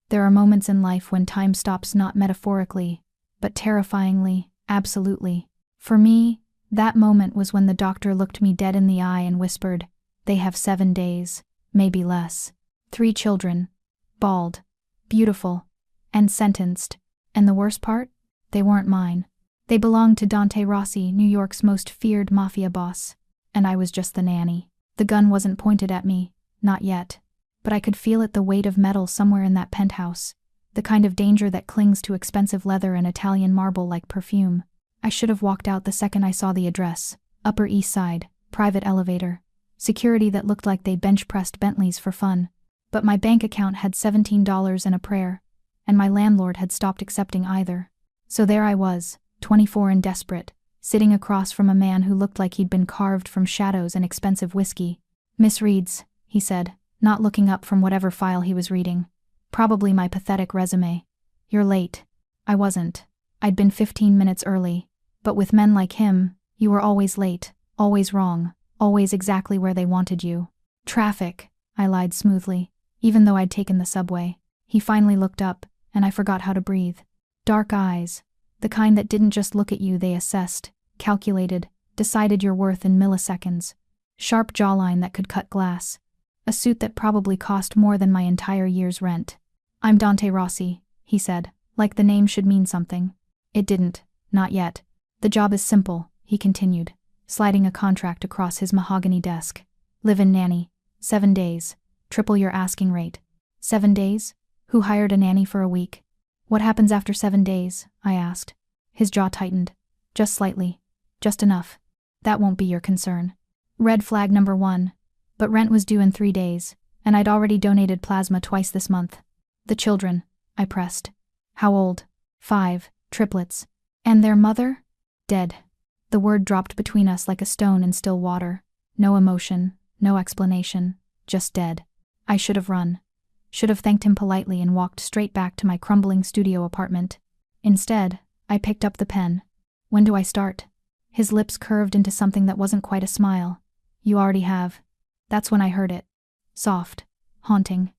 There are moments in life when time stops, not metaphorically, but terrifyingly, absolutely. For me, that moment was when the doctor looked me dead in the eye and whispered, "They have 7 days, maybe less. 3 children. Bald. Beautiful. And sentenced. And the worst part? They weren't mine. They belonged to Dante Rossi, New York's most feared mafia boss. And I was just the nanny. The gun wasn't pointed at me, not yet. But I could feel it, the weight of metal somewhere in that penthouse. The kind of danger that clings to expensive leather and Italian marble like perfume. I should have walked out the second I saw the address. Upper East Side, private elevator. Security that looked like they bench-pressed Bentleys for fun. But my bank account had $17 and a prayer, and my landlord had stopped accepting either. So there I was, 24 and desperate, sitting across from a man who looked like he'd been carved from shadows and expensive whiskey. "Miss Reeds," he said, not looking up from whatever file he was reading. Probably my pathetic resume. "You're late." I wasn't. I'd been 15 minutes early. But with men like him, you were always late, always wrong, always exactly where they wanted you. "Traffic," I lied smoothly, even though I'd taken the subway. He finally looked up, and I forgot how to breathe. Dark eyes. The kind that didn't just look at you, they assessed, calculated, decided your worth in milliseconds. Sharp jawline that could cut glass. A suit that probably cost more than my entire year's rent. "I'm Dante Rossi," he said, like the name should mean something. It didn't, not yet. "The job is simple," he continued, sliding a contract across his mahogany desk. "Live-in nanny. 7 days. Triple your asking rate." 7 days? Who hired a nanny for a week? "What happens after 7 days?" I asked. His jaw tightened. "Just slightly. Just enough. That won't be your concern." Red flag number 1. But rent was due in 3 days, and I'd already donated plasma twice this month. "The children," I pressed. "How old?" 5, triplets. "And their mother?" "Dead." The word dropped between us like a stone in still water. No emotion, no explanation, just dead. I should have run. Should have thanked him politely and walked straight back to my crumbling studio apartment. Instead, I picked up the pen. "When do I start?" His lips curved into something that wasn't quite a smile. "You already have." That's when I heard it. Soft. Haunting.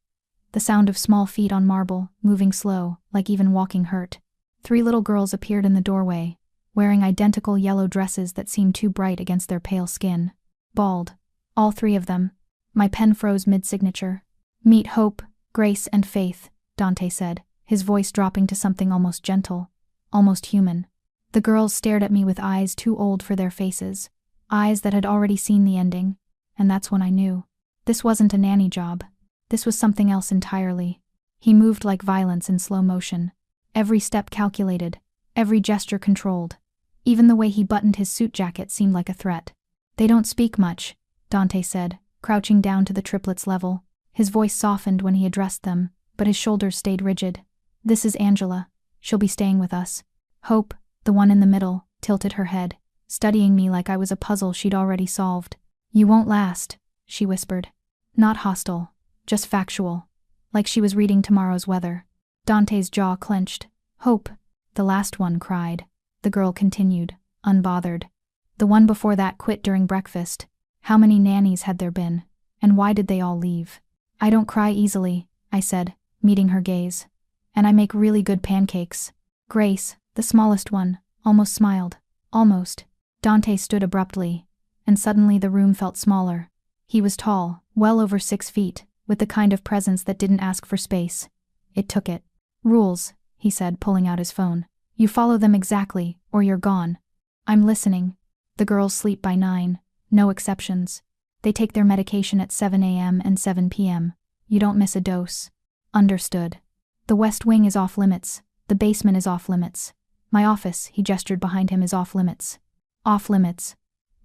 The sound of small feet on marble, moving slow, like even walking hurt. 3 little girls appeared in the doorway, wearing identical yellow dresses that seemed too bright against their pale skin. Bald. All 3 of them. My pen froze mid-signature. "Meet Hope, Grace, and Faith," Dante said, his voice dropping to something almost gentle, almost human. The girls stared at me with eyes too old for their faces, eyes that had already seen the ending, and that's when I knew. This wasn't a nanny job. This was something else entirely. He moved like violence in slow motion. Every step calculated, every gesture controlled. Even the way he buttoned his suit jacket seemed like a threat. "They don't speak much," Dante said, crouching down to the triplets' level. His voice softened when he addressed them, but his shoulders stayed rigid. "This is Angela. She'll be staying with us." Hope, the one in the middle, tilted her head, studying me like I was a puzzle she'd already solved. "You won't last," she whispered. Not hostile, just factual, like she was reading tomorrow's weather. Dante's jaw clenched. "Hope," the last one cried. The girl continued, unbothered. "The one before that quit during breakfast. How many nannies had there been? And why did they all leave?" "I don't cry easily," I said, meeting her gaze. "And I make really good pancakes." Grace, the smallest one, almost smiled. Almost. Dante stood abruptly, and suddenly the room felt smaller. He was tall, well over 6 feet, with the kind of presence that didn't ask for space. It took it. "Rules," he said, pulling out his phone. "You follow them exactly, or you're gone." "I'm listening." The girls sleep by 9, no exceptions. They take their medication at 7 a.m. and 7 p.m. You don't miss a dose. "Understood." "The West Wing is off limits. The basement is off limits. My office," he gestured behind him, "is off limits." Off limits.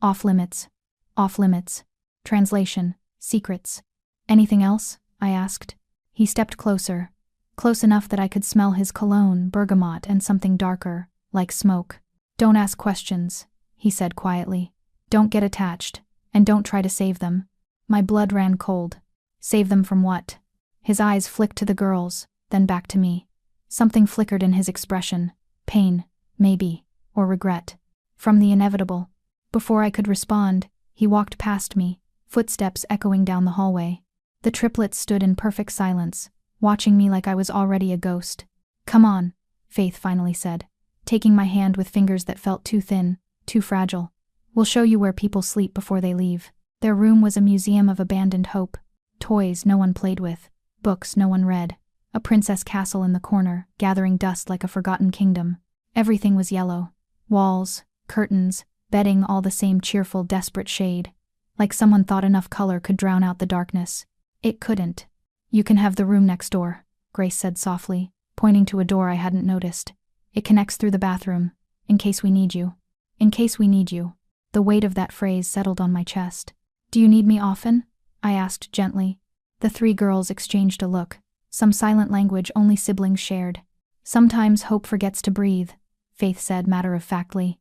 Off limits. Off limits. Translation: secrets. "Anything else?" I asked. He stepped closer. Close enough that I could smell his cologne, bergamot, and something darker, like smoke. "Don't ask questions," he said quietly. "Don't get attached, and don't try to save them." My blood ran cold. Save them from what? His eyes flicked to the girls, then back to me. Something flickered in his expression. Pain, maybe, or regret. From the inevitable. Before I could respond, he walked past me, footsteps echoing down the hallway. The triplets stood in perfect silence, watching me like I was already a ghost. "Come on," Faith finally said, taking my hand with fingers that felt too thin, too fragile. "We'll show you where people sleep before they leave." Their room was a museum of abandoned hope. Toys no one played with, books no one read, a princess castle in the corner, gathering dust like a forgotten kingdom. Everything was yellow. Walls, curtains, bedding, all the same cheerful, desperate shade. Like someone thought enough color could drown out the darkness. It couldn't. "You can have the room next door," Grace said softly, pointing to a door I hadn't noticed. "It connects through the bathroom. In case we need you." In case we need you. The weight of that phrase settled on my chest. "Do you need me often?" I asked gently. The three girls exchanged a look, some silent language only siblings shared. "Sometimes hope forgets to breathe," Faith said matter-of-factly.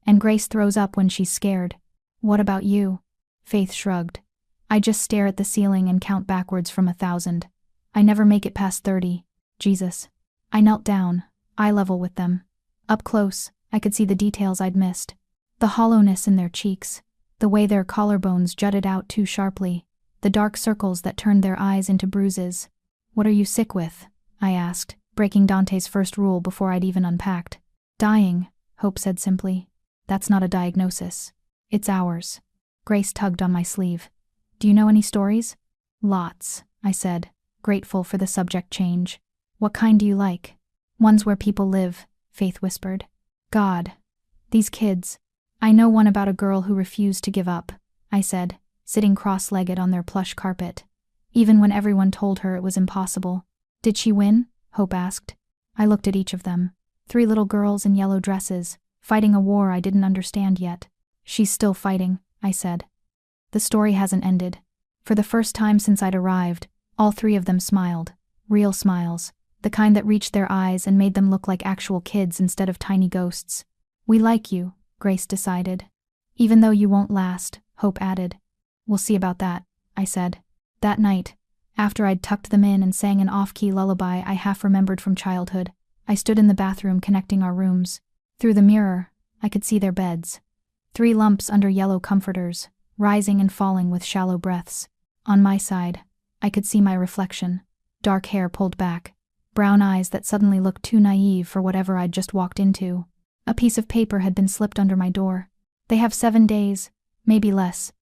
"And Grace throws up when she's scared." "What about you?" Faith shrugged. "I just stare at the ceiling and count backwards from 1,000. I never make it past 30. Jesus." I knelt down, eye level with them. Up close, I could see the details I'd missed. The hollowness in their cheeks, the way their collarbones jutted out too sharply, the dark circles that turned their eyes into bruises. "What are you sick with?" I asked, breaking Dante's first rule before I'd even unpacked. "Dying," Hope said simply. "That's not a diagnosis. It's ours." Grace tugged on my sleeve. "Do you know any stories?" "Lots," I said, grateful for the subject change. "What kind do you like?" "Ones where people live," Faith whispered. "God. These kids. I know one about a girl who refused to give up," I said, sitting cross-legged on their plush carpet. Even when everyone told her it was impossible. "Did she win?" Hope asked. I looked at each of them. 3 little girls in yellow dresses, fighting a war I didn't understand yet. "She's still fighting," I said. The story hasn't ended. For the first time since I'd arrived, all 3 of them smiled. Real smiles. The kind that reached their eyes and made them look like actual kids instead of tiny ghosts. "We like you," Grace decided. "Even though you won't last," Hope added. "We'll see about that," I said. That night, after I'd tucked them in and sang an off-key lullaby I half-remembered from childhood, I stood in the bathroom connecting our rooms. Through the mirror, I could see their beds. 3 lumps under yellow comforters, rising and falling with shallow breaths. On my side, I could see my reflection. Dark hair pulled back. Brown eyes that suddenly looked too naive for whatever I'd just walked into. A piece of paper had been slipped under my door. "They have 7 days, maybe less.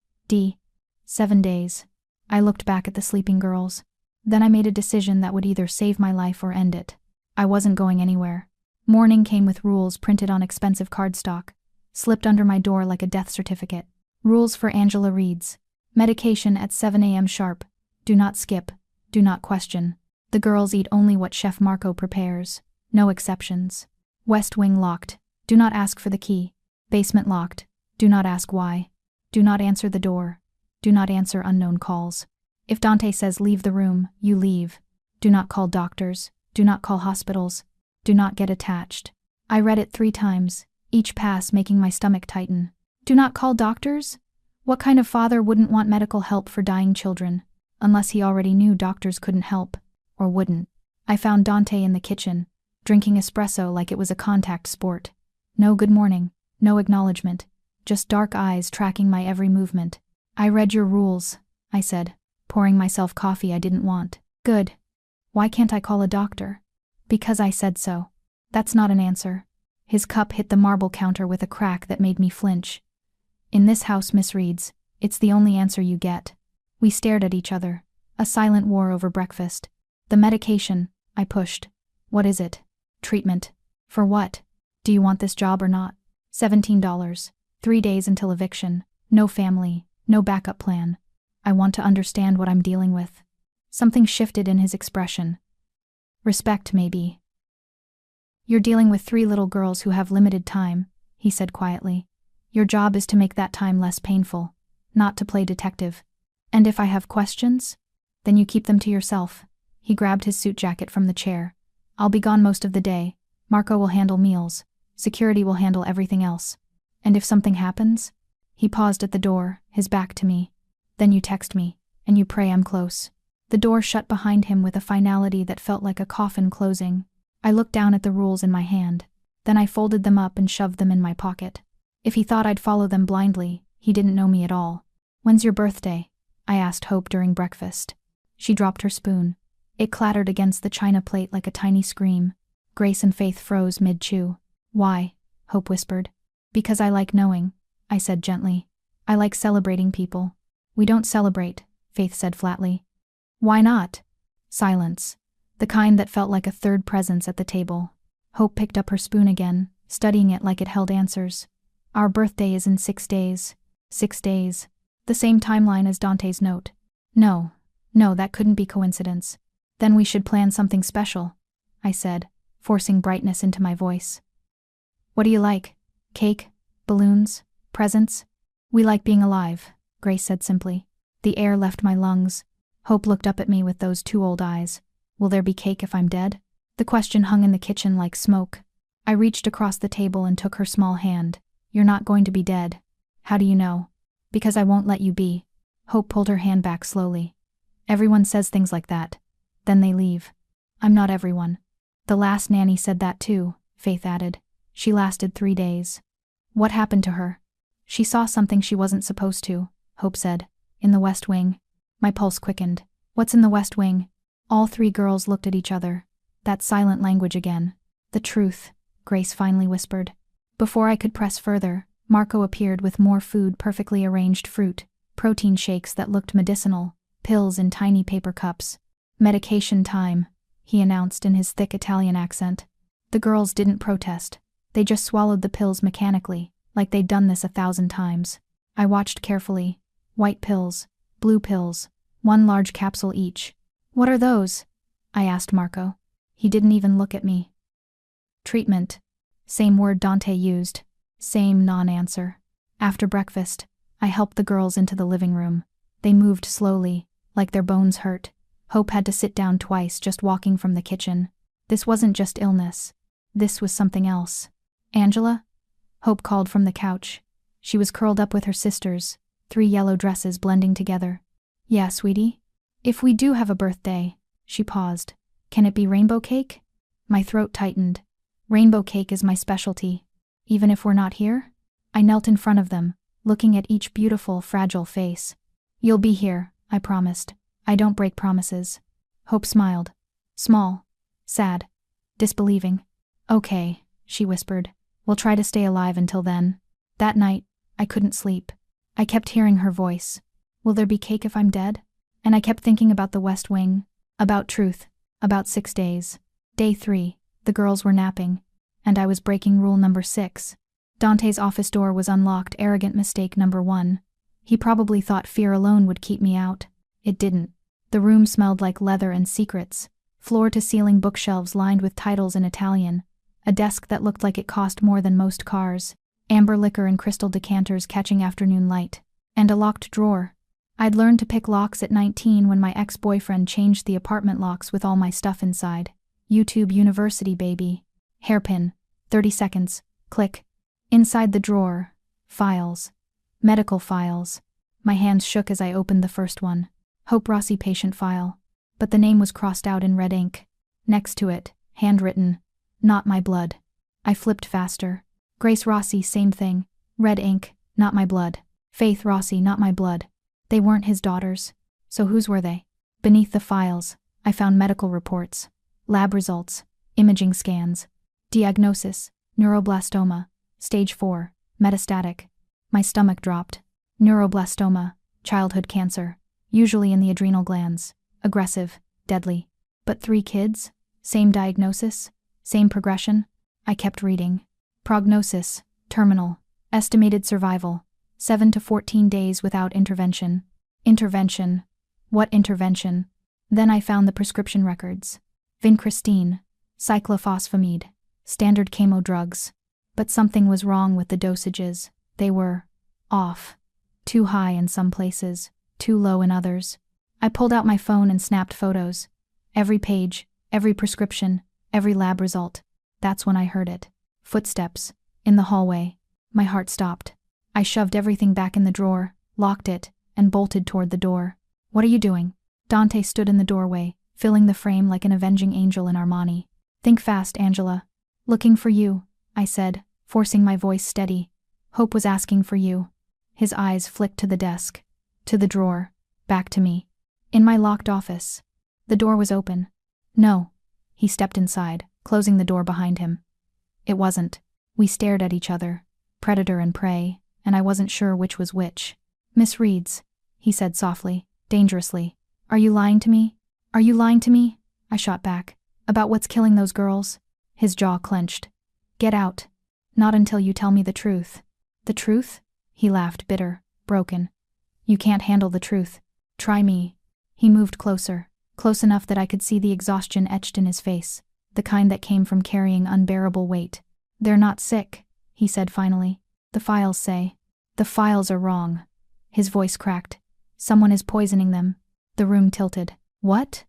7 days. I looked back at the sleeping girls. Then I made a decision that would either save my life or end it. I wasn't going anywhere. Morning came with rules printed on expensive cardstock, slipped under my door like a death certificate. Rules for Angela Reeds. Medication at 7 a.m. sharp. Do not skip. Do not question. The girls eat only what Chef Marco prepares. No exceptions. West wing locked. Do not ask for the key. Basement locked. Do not ask why. Do not answer the door. Do not answer unknown calls. If Dante says leave the room, you leave. Do not call doctors. Do not call hospitals. Do not get attached. I read it 3 times, each pass making my stomach tighten. Do not call doctors? What kind of father wouldn't want medical help for dying children? Unless he already knew doctors couldn't help. Or wouldn't. I found Dante in the kitchen, drinking espresso like it was a contact sport. No good morning, no acknowledgement, just dark eyes tracking my every movement. "I read your rules," I said, pouring myself coffee I didn't want. "Good. Why can't I call a doctor?" "Because I said so." "That's not an answer." His cup hit the marble counter with a crack that made me flinch. "In this house, Miss Reeds, it's the only answer you get." We stared at each other, a silent war over breakfast. "The medication," I pushed. "What is it?" "Treatment." "For what?" "Do you want this job or not?" $17. 3 days until eviction. No family, no backup plan. "I want to understand what I'm dealing with." Something shifted in his expression. "Respect, maybe." "You're dealing with 3 little girls who have limited time," he said quietly. "Your job is to make that time less painful, not to play detective. And if I have questions, then you keep them to yourself." He grabbed his suit jacket from the chair. "I'll be gone most of the day. Marco will handle meals. Security will handle everything else. And if something happens?" He paused at the door, his back to me. "Then you text me, and you pray I'm close." The door shut behind him with a finality that felt like a coffin closing. I looked down at the rules in my hand. Then I folded them up and shoved them in my pocket. If he thought I'd follow them blindly, he didn't know me at all. "When's your birthday?" I asked Hope during breakfast. She dropped her spoon. It clattered against the china plate like a tiny scream. Grace and Faith froze mid-chew. Why? Hope whispered. Because I like knowing, I said gently. I like celebrating people. We don't celebrate, Faith said flatly. Why not? Silence. The kind that felt like a third presence at the table. Hope picked up her spoon again, studying it like it held answers. Our birthday is in 6 days. 6 days. The same timeline as Dante's note. No, that couldn't be coincidence. Then we should plan something special, I said, forcing brightness into my voice. What do you like? Cake? Balloons? Presents? We like being alive, Grace said simply. The air left my lungs. Hope looked up at me with those 2 old eyes. Will there be cake if I'm dead? The question hung in the kitchen like smoke. I reached across the table and took her small hand. You're not going to be dead. How do you know? Because I won't let you be. Hope pulled her hand back slowly. Everyone says things like that. Then they leave. I'm not everyone. The last nanny said that too, Faith added. She lasted 3 days. What happened to her? She saw something she wasn't supposed to, Hope said. In the West Wing. My pulse quickened. What's in the West Wing? All 3 girls looked at each other. That silent language again. The truth, Grace finally whispered. Before I could press further, Marco appeared with more food, perfectly arranged fruit, protein shakes that looked medicinal, pills in tiny paper cups. Medication time, he announced in his thick Italian accent. The girls didn't protest. They just swallowed the pills mechanically, like they'd done this 1,000 times. I watched carefully. White pills, blue pills, 1 large capsule each. What are those? I asked Marco. He didn't even look at me. Treatment. Same word Dante used. Same non-answer. After breakfast, I helped the girls into the living room. They moved slowly, like their bones hurt. Hope had to sit down twice just walking from the kitchen. This wasn't just illness. This was something else. Angela? Hope called from the couch. She was curled up with her sisters, 3 yellow dresses blending together. Yeah, sweetie? If we do have a birthday, she paused. Can it be rainbow cake? My throat tightened. Rainbow cake is my specialty. Even if we're not here? I knelt in front of them, looking at each beautiful, fragile face. You'll be here, I promised. I don't break promises. Hope smiled. Small. Sad. Disbelieving. Okay, she whispered. We'll try to stay alive until then. That night, I couldn't sleep. I kept hearing her voice. Will there be cake if I'm dead? And I kept thinking about the West Wing. About truth. About 6 days. Day 3, the girls were napping. And I was breaking rule number 6. Dante's office door was unlocked, arrogant mistake number 1. He probably thought fear alone would keep me out. It didn't. The room smelled like leather and secrets. Floor-to-ceiling bookshelves lined with titles in Italian. A desk that looked like it cost more than most cars. Amber liquor and crystal decanters catching afternoon light. And a locked drawer. I'd learned to pick locks at 19 when my ex-boyfriend changed the apartment locks with all my stuff inside. YouTube University, baby. Hairpin. 30 seconds. Click. Inside the drawer. Files. Medical files. My hands shook as I opened the first one. Hope Rossi patient file. But the name was crossed out in red ink. Next to it, handwritten. Not my blood. I flipped faster. Grace Rossi, same thing. Red ink. Not my blood. Faith Rossi, not my blood. They weren't his daughters. So whose were they? Beneath the files, I found medical reports. Lab results. Imaging scans. Diagnosis. Neuroblastoma. Stage 4. Metastatic. My stomach dropped. Neuroblastoma. Childhood cancer. Usually in the adrenal glands. Aggressive. Deadly. But 3 kids? Same diagnosis? Same progression? I kept reading. Prognosis. Terminal. Estimated survival. 7 to 14 days without intervention. Intervention. What intervention? Then I found the prescription records. Vincristine. Cyclophosphamide. Standard chemo drugs. But something was wrong with the dosages. They were off. Too high in some places, too low in others. I pulled out my phone and snapped photos. Every page, every prescription, every lab result. That's when I heard it. Footsteps. In the hallway. My heart stopped. I shoved everything back in the drawer, locked it, and bolted toward the door. What are you doing? Dante stood in the doorway, filling the frame like an avenging angel in Armani. Think fast, Angela. Looking for you, I said, forcing my voice steady. Hope was asking for you. His eyes flicked to the desk, to the drawer, back to me. In my locked office. The door was open. No. He stepped inside, closing the door behind him. It wasn't. We stared at each other, predator and prey, and I wasn't sure which was which. Miss Reeds, he said softly, dangerously. Are you lying to me? Are you lying to me? I shot back. About what's killing those girls? His jaw clenched. Get out. Not until you tell me the truth. The truth? He laughed, bitter, broken. You can't handle the truth. Try me. He moved closer, close enough that I could see the exhaustion etched in his face, the kind that came from carrying unbearable weight. They're not sick, he said finally. The files say. The files are wrong. His voice cracked. Someone is poisoning them. The room tilted. What?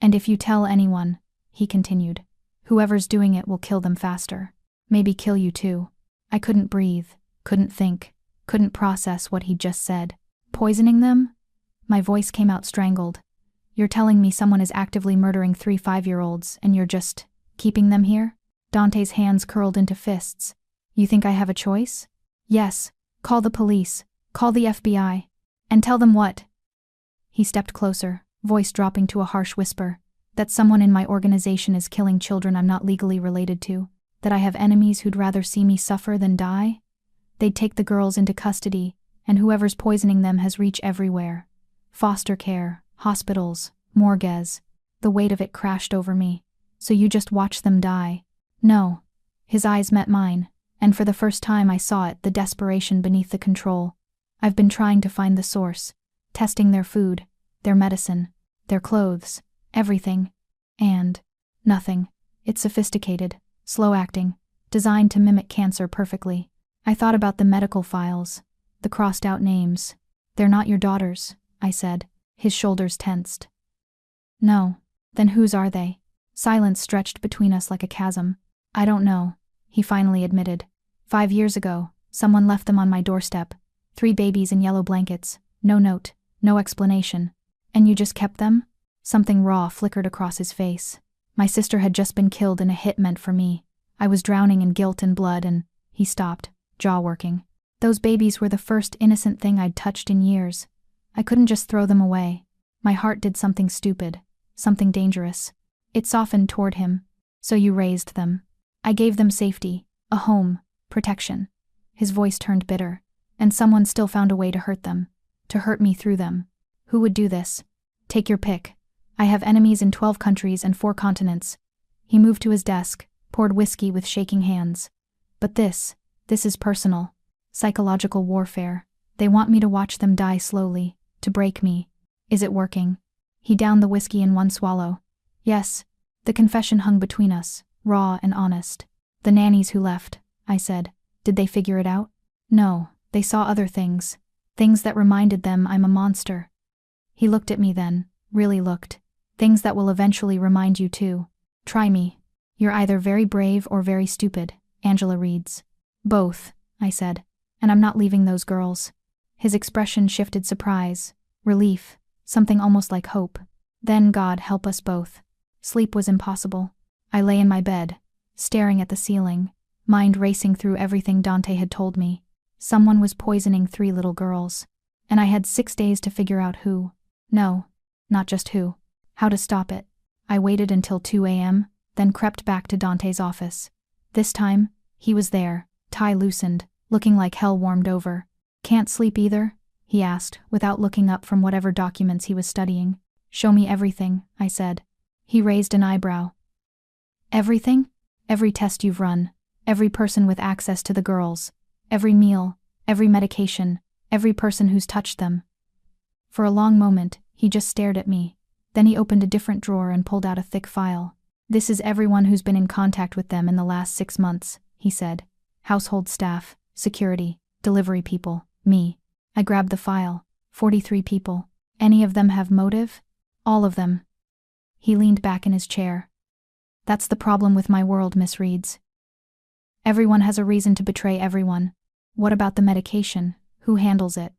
And if you tell anyone, he continued, whoever's doing it will kill them faster. Maybe kill you too. I couldn't breathe, couldn't think, couldn't process what he'd just said. Poisoning them? My voice came out strangled. You're telling me someone is actively murdering 3 5-year-olds and you're just keeping them here? Dante's hands curled into fists. You think I have a choice? Yes. Call the police. Call the FBI. And tell them what? He stepped closer, voice dropping to a harsh whisper. That someone in my organization is killing children I'm not legally related to. That I have enemies who'd rather see me suffer than die. They'd take the girls into custody, and whoever's poisoning them has reach everywhere. Foster care, hospitals, morgues. The weight of it crashed over me. So you just watch them die? No. His eyes met mine, and for the first time I saw it, the desperation beneath the control. I've been trying to find the source, testing their food, their medicine, their clothes, everything. And nothing. It's sophisticated, slow-acting, designed to mimic cancer perfectly. I thought about the medical files, the crossed-out names. They're not your daughters, I said. His shoulders tensed. No. Then whose are they? Silence stretched between us like a chasm. I don't know, he finally admitted. 5 years ago, someone left them on my doorstep. 3 babies in yellow blankets. No note, no explanation. And you just kept them? Something raw flickered across his face. My sister had just been killed in a hit meant for me. I was drowning in guilt and blood and… He stopped, jaw working. Those babies were the first innocent thing I'd touched in years. I couldn't just throw them away. My heart did something stupid, something dangerous. It softened toward him. So you raised them. I gave them safety, a home, protection. His voice turned bitter. And someone still found a way to hurt them. To hurt me through them. Who would do this? Take your pick. I have enemies in 12 countries and 4 continents. He moved to his desk, poured whiskey with shaking hands. But this is personal. Psychological warfare. They want me to watch them die slowly, to break me. Is it working? He downed the whiskey in one swallow. Yes. The confession hung between us, raw and honest. The nannies who left, I said. Did they figure it out? No, they saw other things. Things that reminded them I'm a monster. He looked at me then, really looked. Things that will eventually remind you too. Try me. You're either very brave or very stupid, Angela Reeds. Both, I said. And I'm not leaving those girls. His expression shifted surprise, relief, something almost like hope. Then God help us both. Sleep was impossible. I lay in my bed, staring at the ceiling, mind racing through everything Dante had told me. Someone was poisoning 3 little girls. And I had 6 days to figure out who. No, not just who. How to stop it. I waited until 2 a.m., then crept back to Dante's office. This time, he was there, tie loosened, looking like hell warmed over. Can't sleep either? He asked, without looking up from whatever documents he was studying. Show me everything, I said. He raised an eyebrow. Everything? Every test you've run, every person with access to the girls, every meal, every medication, every person who's touched them. For a long moment, he just stared at me. Then he opened a different drawer and pulled out a thick file. This is everyone who's been in contact with them in the last 6 months, he said. Household staff, security, delivery people, me. I grabbed the file. 43 people. Any of them have motive? All of them. He leaned back in his chair. That's the problem with my world, Miss Reeds. Everyone has a reason to betray everyone. What about the medication? Who handles it?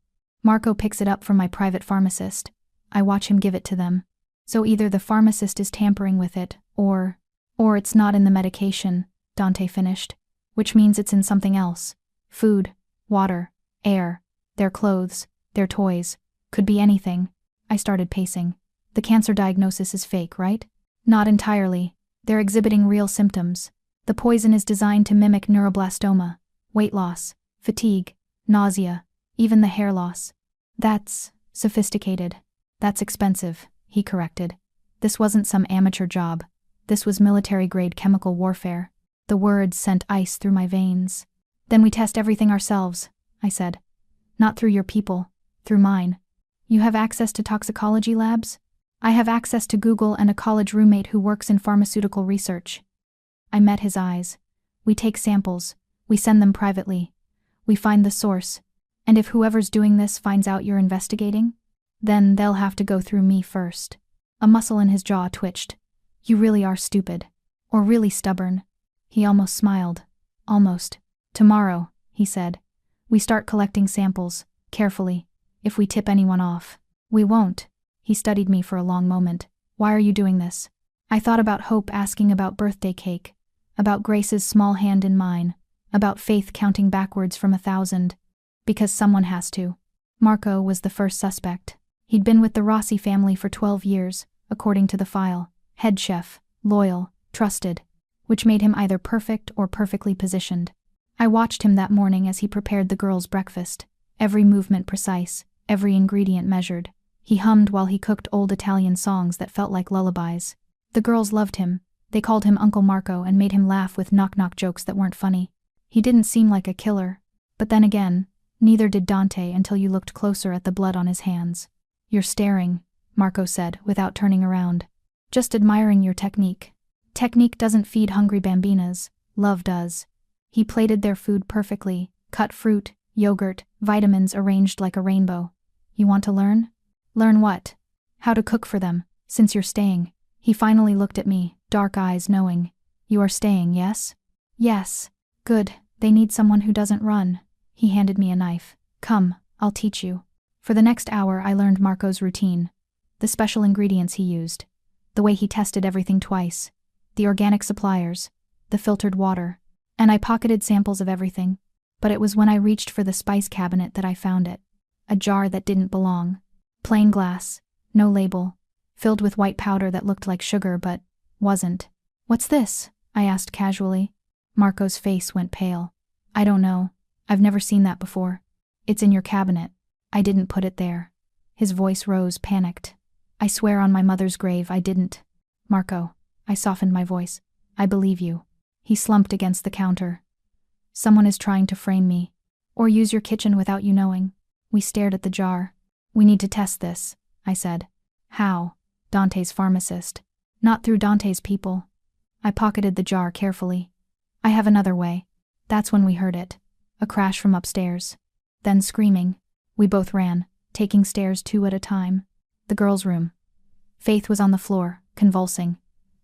Marco picks it up from my private pharmacist. I watch him give it to them. So either the pharmacist is tampering with it, or it's not in the medication, Dante finished. Which means it's in something else. Food, water, air, their clothes, their toys. Could be anything. I started pacing. The cancer diagnosis is fake, right? Not entirely. They're exhibiting real symptoms. The poison is designed to mimic neuroblastoma, weight loss, fatigue, nausea, even the hair loss. That's sophisticated. That's expensive, he corrected. This wasn't some amateur job. This was military-grade chemical warfare. The words sent ice through my veins. Then we test everything ourselves, I said. Not through your people, through mine. You have access to toxicology labs? I have access to Google and a college roommate who works in pharmaceutical research. I met his eyes. We take samples. We send them privately. We find the source. And if whoever's doing this finds out you're investigating, then they'll have to go through me first. A muscle in his jaw twitched. You really are stupid. Or really stubborn. He almost smiled. Almost. Tomorrow, he said. We start collecting samples, carefully. If we tip anyone off. We won't. He studied me for a long moment. Why are you doing this? I thought about Hope asking about birthday cake. About Grace's small hand in mine. About Faith counting backwards from 1,000. Because someone has to. Marco was the first suspect. He'd been with the Rossi family for 12 years, according to the file. Head chef, loyal, trusted. Which made him either perfect or perfectly positioned. I watched him that morning as he prepared the girls' breakfast. Every movement precise, every ingredient measured. He hummed while he cooked old Italian songs that felt like lullabies. The girls loved him. They called him Uncle Marco and made him laugh with knock-knock jokes that weren't funny. He didn't seem like a killer. But then again, neither did Dante until you looked closer at the blood on his hands. You're staring, Marco said, without turning around. Just admiring your technique. Technique doesn't feed hungry bambinas. Love does. He plated their food perfectly, cut fruit, yogurt, vitamins arranged like a rainbow. You want to learn? Learn what? How to cook for them, since you're staying. He finally looked at me, dark eyes knowing. You are staying, yes? Yes. Good, they need someone who doesn't run. He handed me a knife. Come, I'll teach you. For the next hour I learned Marco's routine. The special ingredients he used. The way he tested everything twice. The organic suppliers. The filtered water. And I pocketed samples of everything. But it was when I reached for the spice cabinet that I found it. A jar that didn't belong. Plain glass. No label. Filled with white powder that looked like sugar but wasn't. What's this? I asked casually. Marco's face went pale. I don't know. I've never seen that before. It's in your cabinet. I didn't put it there. His voice rose, panicked. I swear on my mother's grave I didn't. Marco. I softened my voice. I believe you. He slumped against the counter. Someone is trying to frame me. Or use your kitchen without you knowing. We stared at the jar. We need to test this, I said. How? Dante's pharmacist. Not through Dante's people. I pocketed the jar carefully. I have another way. That's when we heard it. A crash from upstairs. Then screaming. We both ran, taking stairs 2 at a time. The girls' room. Faith was on the floor, convulsing.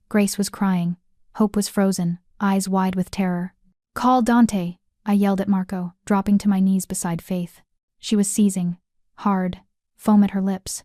Grace was crying. Hope was frozen, eyes wide with terror. Call Dante, I yelled at Marco, dropping to my knees beside Faith. She was seizing. Hard. Foam at her lips.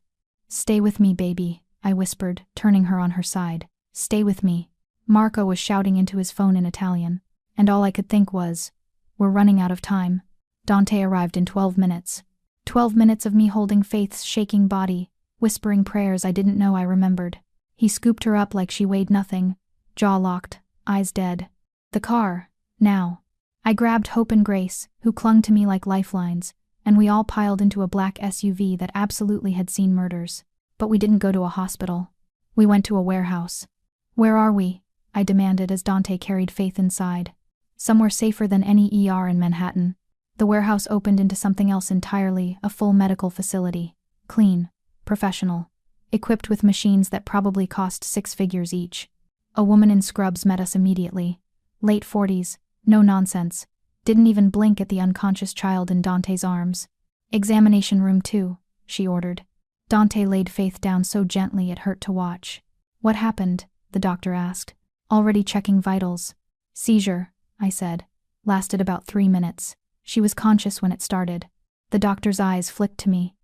Stay with me, baby, I whispered, turning her on her side. Stay with me. Marco was shouting into his phone in Italian. And all I could think was, we're running out of time. Dante arrived in 12 minutes. 12 minutes of me holding Faith's shaking body, whispering prayers I didn't know I remembered. He scooped her up like she weighed nothing, jaw locked, eyes dead. The car, now. I grabbed Hope and Grace, who clung to me like lifelines, and we all piled into a black SUV that absolutely had seen murders. But we didn't go to a hospital. We went to a warehouse. Where are we? I demanded as Dante carried Faith inside. Somewhere safer than any ER in Manhattan. The warehouse opened into something else entirely, a full medical facility. Clean. Professional. Equipped with machines that probably cost 6 figures each. A woman in scrubs met us immediately. Late 40s. No nonsense. Didn't even blink at the unconscious child in Dante's arms. Examination room 2, she ordered. Dante laid Faith down so gently it hurt to watch. What happened? The doctor asked. Already checking vitals. Seizure, I said. Lasted about 3 minutes. She was conscious when it started. The doctor's eyes flicked to me.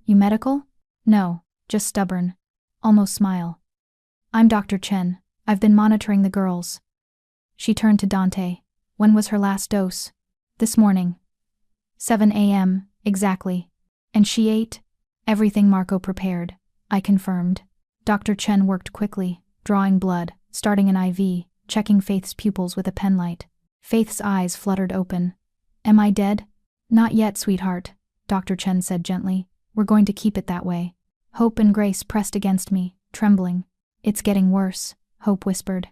You medical? No, just stubborn. Almost smile. I'm Dr. Chen. I've been monitoring the girls. She turned to Dante. When was her last dose? This morning. 7 a.m., exactly. And she ate? Everything Marco prepared, I confirmed. Dr. Chen worked quickly, drawing blood, starting an IV, checking Faith's pupils with a penlight. Faith's eyes fluttered open. Am I dead? Not yet, sweetheart, Dr. Chen said gently. We're going to keep it that way. Hope and Grace pressed against me, trembling. It's getting worse, Hope whispered.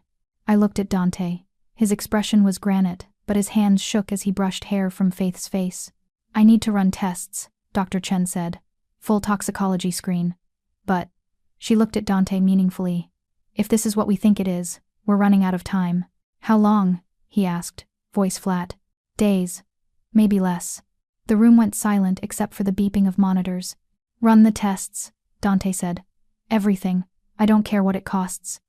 I looked at Dante. His expression was granite, but his hands shook as he brushed hair from Faith's face. I need to run tests, Dr. Chen said. Full toxicology screen. But, she looked at Dante meaningfully. If this is what we think it is, we're running out of time. How long? He asked, voice flat. Days. Maybe less. The room went silent except for the beeping of monitors. Run the tests, Dante said. Everything. I don't care what it costs.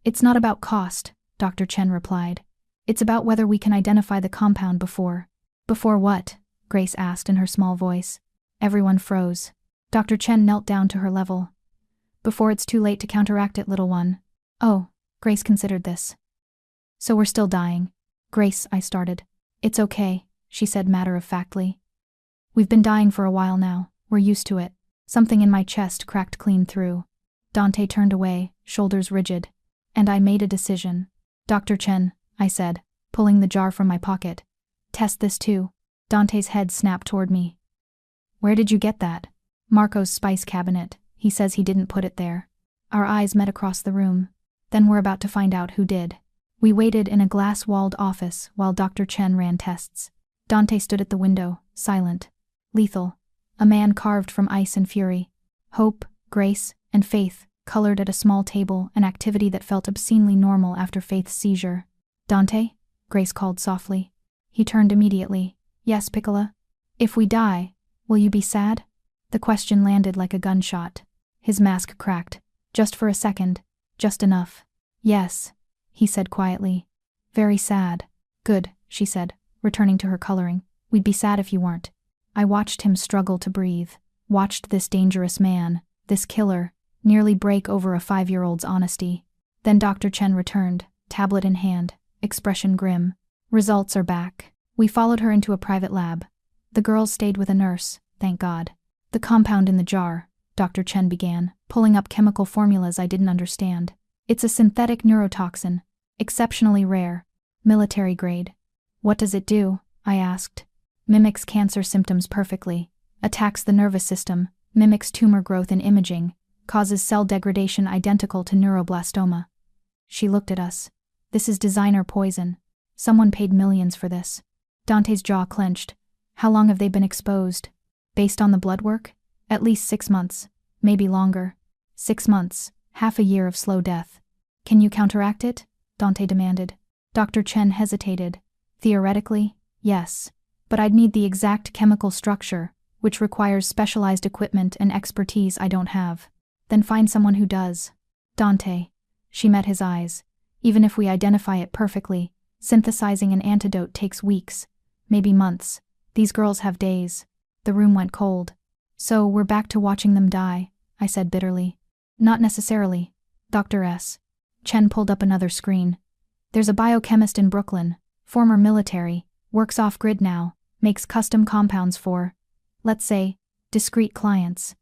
It's not about cost, Dr. Chen replied. It's about whether we can identify the compound before. Before what? Grace asked in her small voice. Everyone froze. Dr. Chen knelt down to her level. Before it's too late to counteract it, little one. Oh, Grace considered this. So we're still dying. Grace, I started. It's okay, she said matter-of-factly. We've been dying for a while now. We're used to it. Something in my chest cracked clean through. Dante turned away, shoulders rigid. And I made a decision. Dr. Chen, I said, pulling the jar from my pocket. Test this too. Dante's head snapped toward me. Where did you get that? Marco's spice cabinet. He says he didn't put it there. Our eyes met across the room. Then we're about to find out who did. We waited in a glass-walled office while Dr. Chen ran tests. Dante stood at the window, silent. Lethal. A man carved from ice and fury. Hope, Grace, and Faith colored at a small table, an activity that felt obscenely normal after Faith's seizure. Dante? Grace called softly. He turned immediately. Yes, Piccola? If we die, will you be sad? The question landed like a gunshot. His mask cracked. Just for a second. Just enough. Yes, he said quietly. Very sad. Good, she said, returning to her coloring. We'd be sad if you weren't. I watched him struggle to breathe. Watched this dangerous man, this killer, nearly break over a 5-year-old's honesty. Then Dr. Chen returned, tablet in hand, expression grim. Results are back. We followed her into a private lab. The girls stayed with a nurse, thank God. The compound in the jar, Dr. Chen began, pulling up chemical formulas I didn't understand. It's a synthetic neurotoxin, exceptionally rare, military grade. What does it do? I asked. Mimics cancer symptoms perfectly, attacks the nervous system, mimics tumor growth in imaging, causes cell degradation identical to neuroblastoma. She looked at us. This is designer poison. Someone paid millions for this. Dante's jaw clenched. How long have they been exposed? Based on the blood work? At least 6 months. Maybe longer. 6 months. Half a year of slow death. Can you counteract it? Dante demanded. Dr. Chen hesitated. Theoretically, yes. But I'd need the exact chemical structure, which requires specialized equipment and expertise I don't have. Then find someone who does. Dante. She met his eyes. Even if we identify it perfectly, synthesizing an antidote takes weeks, maybe months. These girls have days. The room went cold. So we're back to watching them die, I said bitterly. Not necessarily. Dr. S. Chen pulled up another screen. There's a biochemist in Brooklyn, former military, works off-grid now, makes custom compounds for, let's say, discreet clients.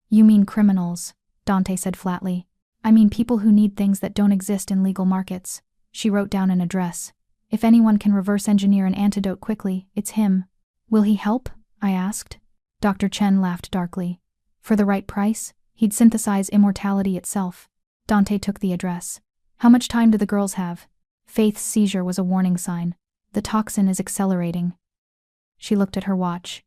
You mean criminals, Dante said flatly. I mean people who need things that don't exist in legal markets. She wrote down an address. If anyone can reverse engineer an antidote quickly, it's him. Will he help? I asked. Dr. Chen laughed darkly. For the right price, he'd synthesize immortality itself. Dante took the address. How much time do the girls have? Faith's seizure was a warning sign. The toxin is accelerating. She looked at her watch.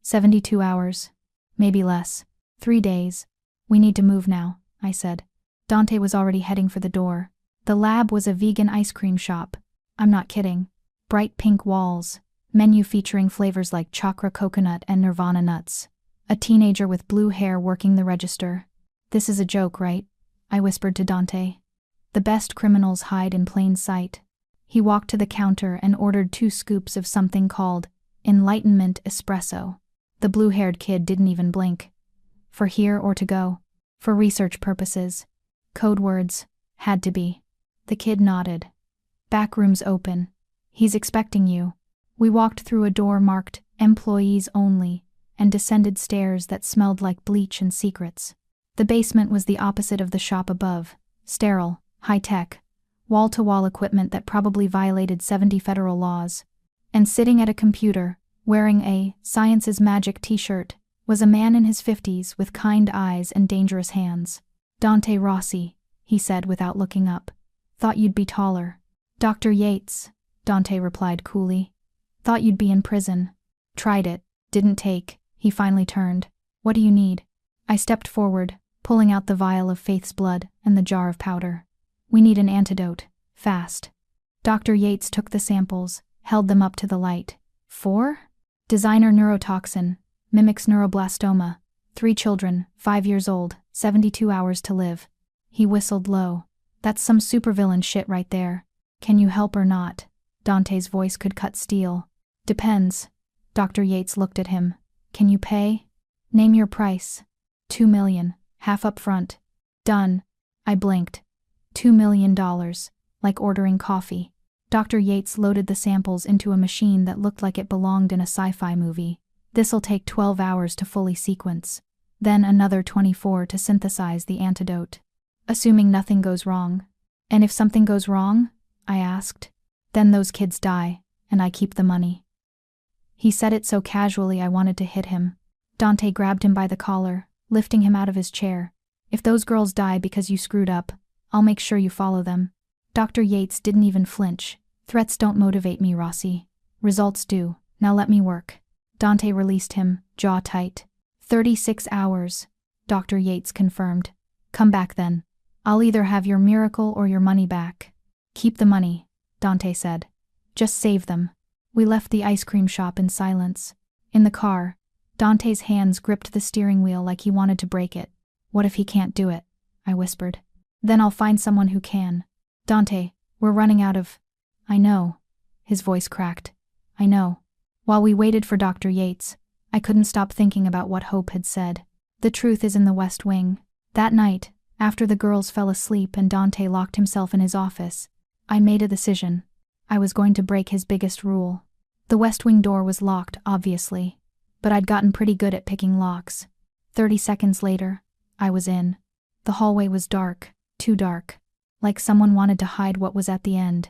72 hours. Maybe less. 3 days. We need to move now, I said. Dante was already heading for the door. The lab was a vegan ice cream shop. I'm not kidding. Bright pink walls. Menu featuring flavors like chakra coconut and nirvana nuts. A teenager with blue hair working the register. This is a joke, right? I whispered to Dante. The best criminals hide in plain sight. He walked to the counter and ordered 2 scoops of something called Enlightenment Espresso. The blue-haired kid didn't even blink. For here or to go? For research purposes. Code words. Had to be. The kid nodded. Back room's open. He's expecting you. We walked through a door marked Employees Only and descended stairs that smelled like bleach and secrets. The basement was the opposite of the shop above, sterile, high-tech, wall-to-wall equipment that probably violated 70 federal laws. And sitting at a computer, wearing a Science is Magic t-shirt, was a man in his 50s with kind eyes and dangerous hands. "Dante Rossi," he said without looking up. "Thought you'd be taller." "Dr. Yates," Dante replied coolly. "Thought you'd be in prison." "Tried it. Didn't take." He finally turned. "What do you need?" I stepped forward, pulling out the vial of Faith's blood and the jar of powder. "We need an antidote. Fast." Dr. Yates took the samples, held them up to the light. "For?" "Designer neurotoxin. Mimics neuroblastoma. 3 children, 5 years old, 72 hours to live." He whistled low. "That's some supervillain shit right there. Can you help or not?" Dante's voice could cut steel. "Depends." Dr. Yates looked at him. "Can you pay?" "Name your price." $2 million, half up front." "Done." I blinked. $2 million, like ordering coffee. Dr. Yates loaded the samples into a machine that looked like it belonged in a sci-fi movie. "This'll take 12 hours to fully sequence. Then another 24 to synthesize the antidote. Assuming nothing goes wrong." "And if something goes wrong?" I asked. "Then those kids die, and I keep the money." He said it so casually I wanted to hit him. Dante grabbed him by the collar, lifting him out of his chair. "If those girls die because you screwed up, I'll make sure you follow them." Dr. Yates didn't even flinch. "Threats don't motivate me, Rossi. Results do. Now let me work." Dante released him, jaw tight. 36 hours, Dr. Yates confirmed. "Come back then. I'll either have your miracle or your money back." "Keep the money," Dante said. "Just save them." We left the ice cream shop in silence. In the car, Dante's hands gripped the steering wheel like he wanted to break it. "What if he can't do it?" I whispered. "Then I'll find someone who can." "Dante, we're running out of—" "I know." His voice cracked. "I know." While we waited for Dr. Yates, I couldn't stop thinking about what Hope had said. The truth is in the West Wing. That night, after the girls fell asleep and Dante locked himself in his office, I made a decision. I was going to break his biggest rule. The West Wing door was locked, obviously, but I'd gotten pretty good at picking locks. 30 seconds later, I was in. The hallway was dark, too dark, like someone wanted to hide what was at the end.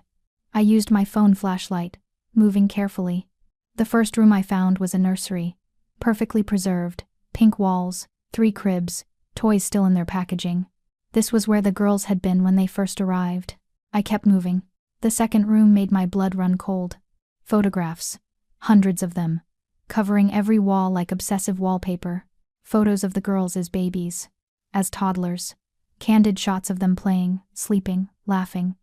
I used my phone flashlight, moving carefully. The first room I found was a nursery, perfectly preserved, pink walls, 3 cribs, toys still in their packaging. This was where the girls had been when they first arrived. I kept moving. The second room made my blood run cold. Photographs. Hundreds of them. Covering every wall like obsessive wallpaper. Photos of the girls as babies. As toddlers. Candid shots of them playing, sleeping, laughing.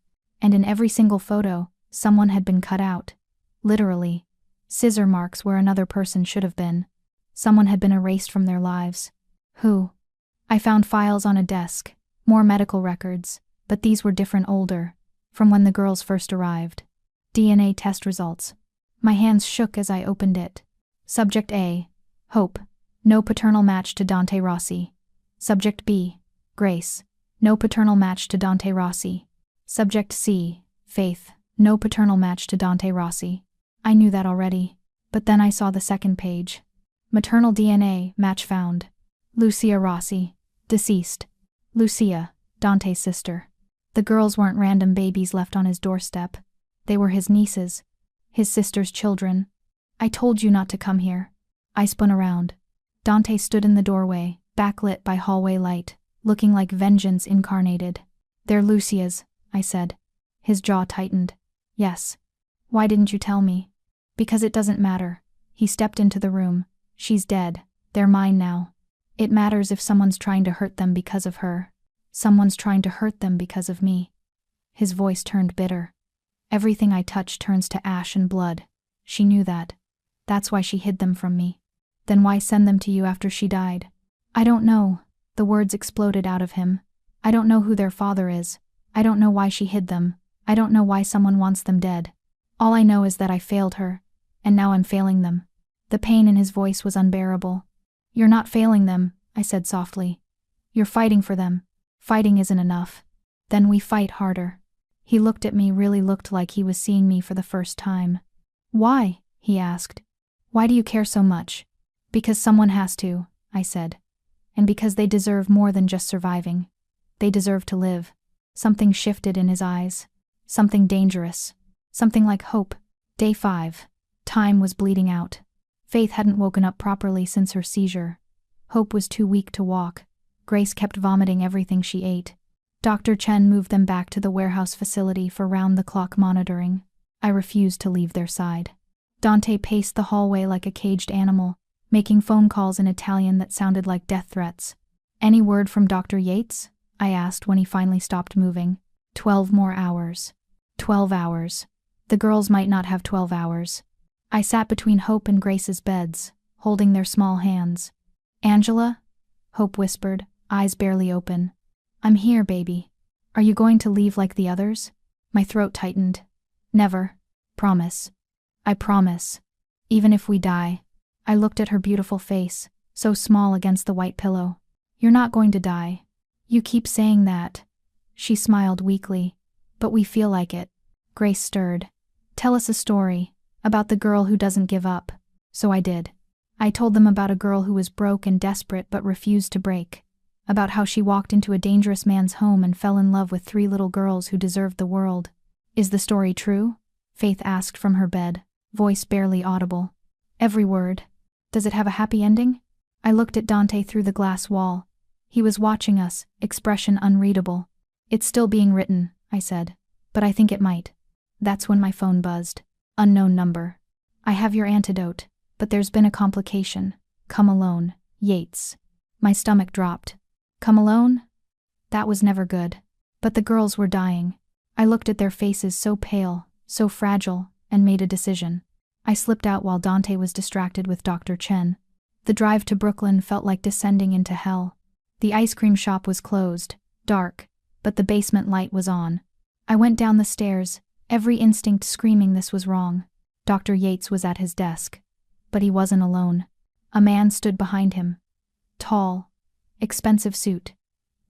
And in every single photo, someone had been cut out. Literally. Scissor marks where another person should have been. Someone had been erased from their lives. Who? I found files on a desk. More medical records. But these were different, older. From when the girls first arrived. DNA test results. My hands shook as I opened it. Subject A. Hope. No paternal match to Dante Rossi. Subject B. Grace. No paternal match to Dante Rossi. Subject C. Faith. No paternal match to Dante Rossi. I knew that already. But then I saw the second page. Maternal DNA match found. Lucia Rossi. Deceased. Lucia, Dante's sister. The girls weren't random babies left on his doorstep. They were his nieces. His sister's children. "I told you not to come here." I spun around. Dante stood in the doorway, backlit by hallway light, looking like vengeance incarnated. "They're Lucia's," I said. His jaw tightened. "Yes." "Why didn't you tell me?" "Because it doesn't matter." He stepped into the room. "She's dead. They're mine now. It matters if someone's trying to hurt them because of her. Someone's trying to hurt them because of me." His voice turned bitter. "Everything I touch turns to ash and blood. She knew that. That's why she hid them from me." "Then why send them to you after she died?" "I don't know." The words exploded out of him. "I don't know who their father is. I don't know why she hid them. I don't know why someone wants them dead. All I know is that I failed her, and now I'm failing them." The pain in his voice was unbearable. "You're not failing them," I said softly. "You're fighting for them. Fighting isn't enough. Then we fight harder." He looked at me, really looked like he was seeing me for the first time. "Why?" he asked. "Why do you care so much?" "Because someone has to," I said. And because they deserve more than just surviving. They deserve to live. Something shifted in his eyes. Something dangerous. Something like hope. Day 5. Time was bleeding out. Faith hadn't woken up properly since her seizure. Hope was too weak to walk. Grace kept vomiting everything she ate. Dr. Chen moved them back to the warehouse facility for round-the-clock monitoring. I refused to leave their side. Dante paced the hallway like a caged animal, making phone calls in Italian that sounded like death threats. "Any word from Dr. Yates?" I asked when he finally stopped moving. 12 more hours. 12 hours. The girls might not have 12 hours. I sat between Hope and Grace's beds, holding their small hands. "Angela?" Hope whispered, eyes barely open. "I'm here, baby. Are you going to leave like the others?" My throat tightened. "Never. Promise." "I promise. Even if we die." I looked at her beautiful face, so small against the white pillow. "You're not going to die. You keep saying that." She smiled weakly. "But we feel like it." Grace stirred. "Tell us a story. About the girl who doesn't give up." So I did. I told them about a girl who was broke and desperate but refused to break. About how she walked into a dangerous man's home and fell in love with 3 little girls who deserved the world. "Is the story true?" Faith asked from her bed, voice barely audible. "Every word." "Does it have a happy ending?" I looked at Dante through the glass wall. He was watching us, expression unreadable. "It's still being written," I said. "But I think it might." That's when my phone buzzed. Unknown number. "I have your antidote, but there's been a complication. Come alone, Yates." My stomach dropped. Come alone? That was never good. But the girls were dying. I looked at their faces so pale, so fragile, and made a decision. I slipped out while Dante was distracted with Dr. Chen. The drive to Brooklyn felt like descending into hell. The ice cream shop was closed, dark, but the basement light was on. I went down the stairs, every instinct screaming this was wrong. Dr. Yates was at his desk. But he wasn't alone. A man stood behind him. Tall, expensive suit,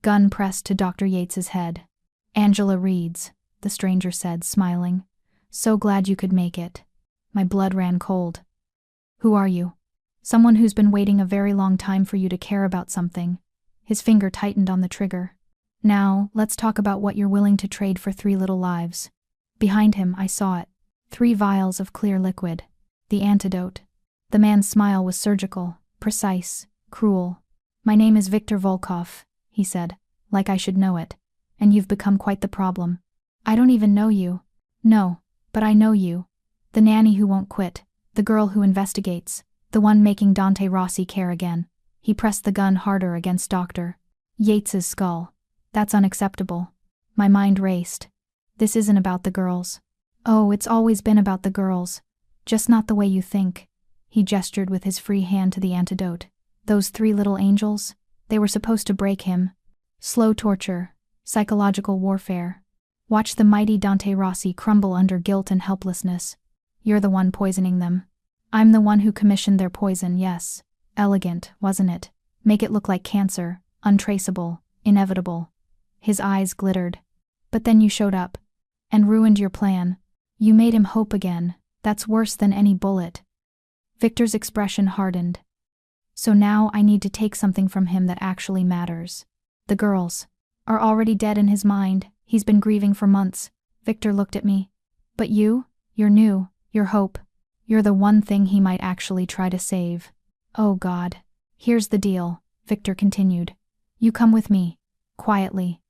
gun pressed to Dr. Yates's head. "Angela Reeds," the stranger said, smiling. "So glad you could make it." My blood ran cold. "Who are you?" "Someone who's been waiting a very long time for you to care about something." His finger tightened on the trigger. "Now, let's talk about what you're willing to trade for 3 little lives." Behind him, I saw it. 3 vials of clear liquid. The antidote. The man's smile was surgical, precise, cruel. "My name is Victor Volkov," he said, like I should know it. "And you've become quite the problem." "I don't even know you." "No, but I know you. The nanny who won't quit, the girl who investigates, the one making Dante Rossi care again." He pressed the gun harder against Dr. Yates's skull. "That's unacceptable." My mind raced. "This isn't about the girls." "Oh, it's always been about the girls. Just not the way you think." He gestured with his free hand to the antidote. "Those 3 little angels, they were supposed to break him. Slow torture, psychological warfare. Watch the mighty Dante Rossi crumble under guilt and helplessness. You're the one poisoning them." "I'm the one who commissioned their poison, yes. Elegant, wasn't it? Make it look like cancer, untraceable, inevitable." His eyes glittered. "But then you showed up. And ruined your plan. You made him hope again. That's worse than any bullet." Victor's expression hardened. "So now I need to take something from him that actually matters. The girls are already dead in his mind. He's been grieving for months." Victor looked at me. "But you're new, you're hope. You're the one thing he might actually try to save." "Oh God. Here's the deal," Victor continued. "You come with me, quietly.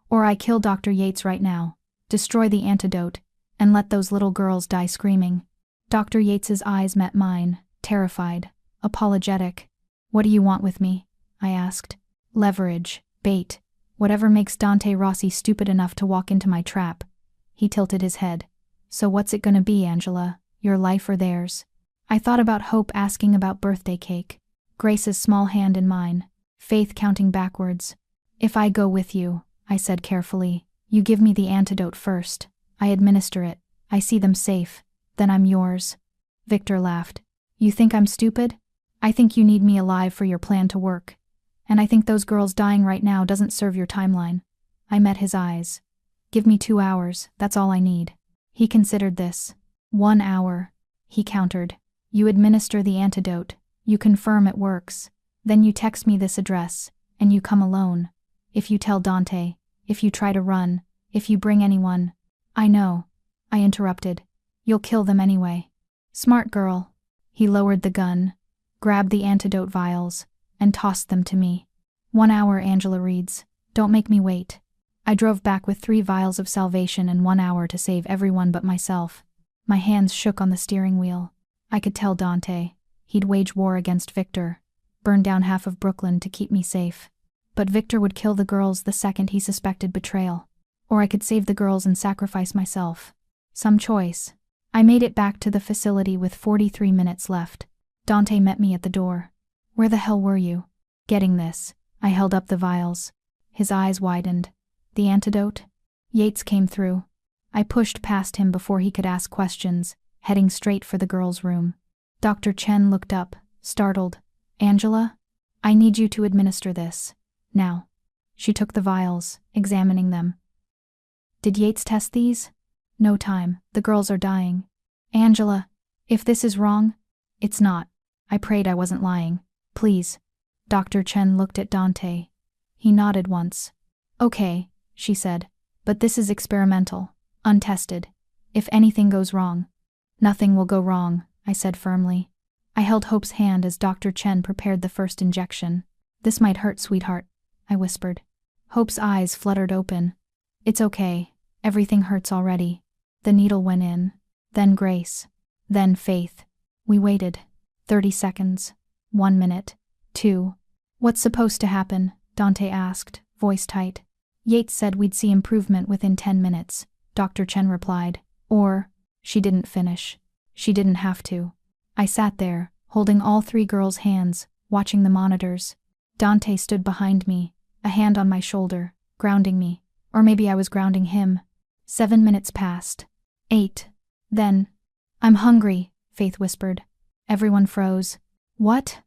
Or I kill Dr. Yates right now, destroy the antidote, and let those little girls die screaming." Dr. Yates's eyes met mine, terrified, apologetic. "What do you want with me?" I asked. "Leverage, bait, whatever makes Dante Rossi stupid enough to walk into my trap." He tilted his head. "So what's it gonna be, Angela? Your life or theirs?" I thought about Hope asking about birthday cake, Grace's small hand in mine, Faith counting backwards. "If I go with you," I said carefully, "you give me the antidote first. I administer it. I see them safe. Then I'm yours." Victor laughed. "You think I'm stupid? I think you need me alive for your plan to work. And I think those girls dying right now doesn't serve your timeline." I met his eyes. "Give me 2 hours, that's all I need." He considered this. 1 hour, he countered. "You administer the antidote. You confirm it works. Then you text me this address, and you come alone. If you tell Dante, if you try to run, if you bring anyone. I know, I interrupted. You'll kill them anyway. Smart girl. He lowered the gun, grabbed the antidote vials, and tossed them to me. 1 hour, Angela reads. Don't make me wait. I drove back with 3 vials of salvation and 1 hour to save everyone but myself. My hands shook on the steering wheel. I could tell Dante. He'd wage war against Victor, burn down half of Brooklyn to keep me safe. But Victor would kill the girls the second he suspected betrayal. Or I could save the girls and sacrifice myself. Some choice. I made it back to the facility with 43 minutes left. Dante met me at the door. Where the hell were you? Getting this. I held up the vials. His eyes widened. The antidote? Yates came through. I pushed past him before he could ask questions, heading straight for the girls' room. Dr. Chen looked up, startled. Angela? I need you to administer this. Now. She took the vials, examining them. Did Yates test these? No time, the girls are dying. Angela, if this is wrong. It's not. I prayed I wasn't lying. Please. Dr. Chen looked at Dante. He nodded once. Okay, she said. But this is experimental, untested. If anything goes wrong. Nothing will go wrong, I said firmly. I held Hope's hand as Dr. Chen prepared the first injection. This might hurt, sweetheart, I whispered. Hope's eyes fluttered open. It's okay. Everything hurts already. The needle went in. Then Grace. Then Faith. We waited. 30 seconds. 1 minute. 2. What's supposed to happen? Dante asked, voice tight. Yates said we'd see improvement within 10 minutes, Dr. Chen replied. Or, she didn't finish. She didn't have to. I sat there, holding all 3 girls' hands, watching the monitors. Dante stood behind me, a hand on my shoulder, grounding me. Or maybe I was grounding him. 7 minutes passed. 8. Then. I'm hungry, Faith whispered. Everyone froze. What?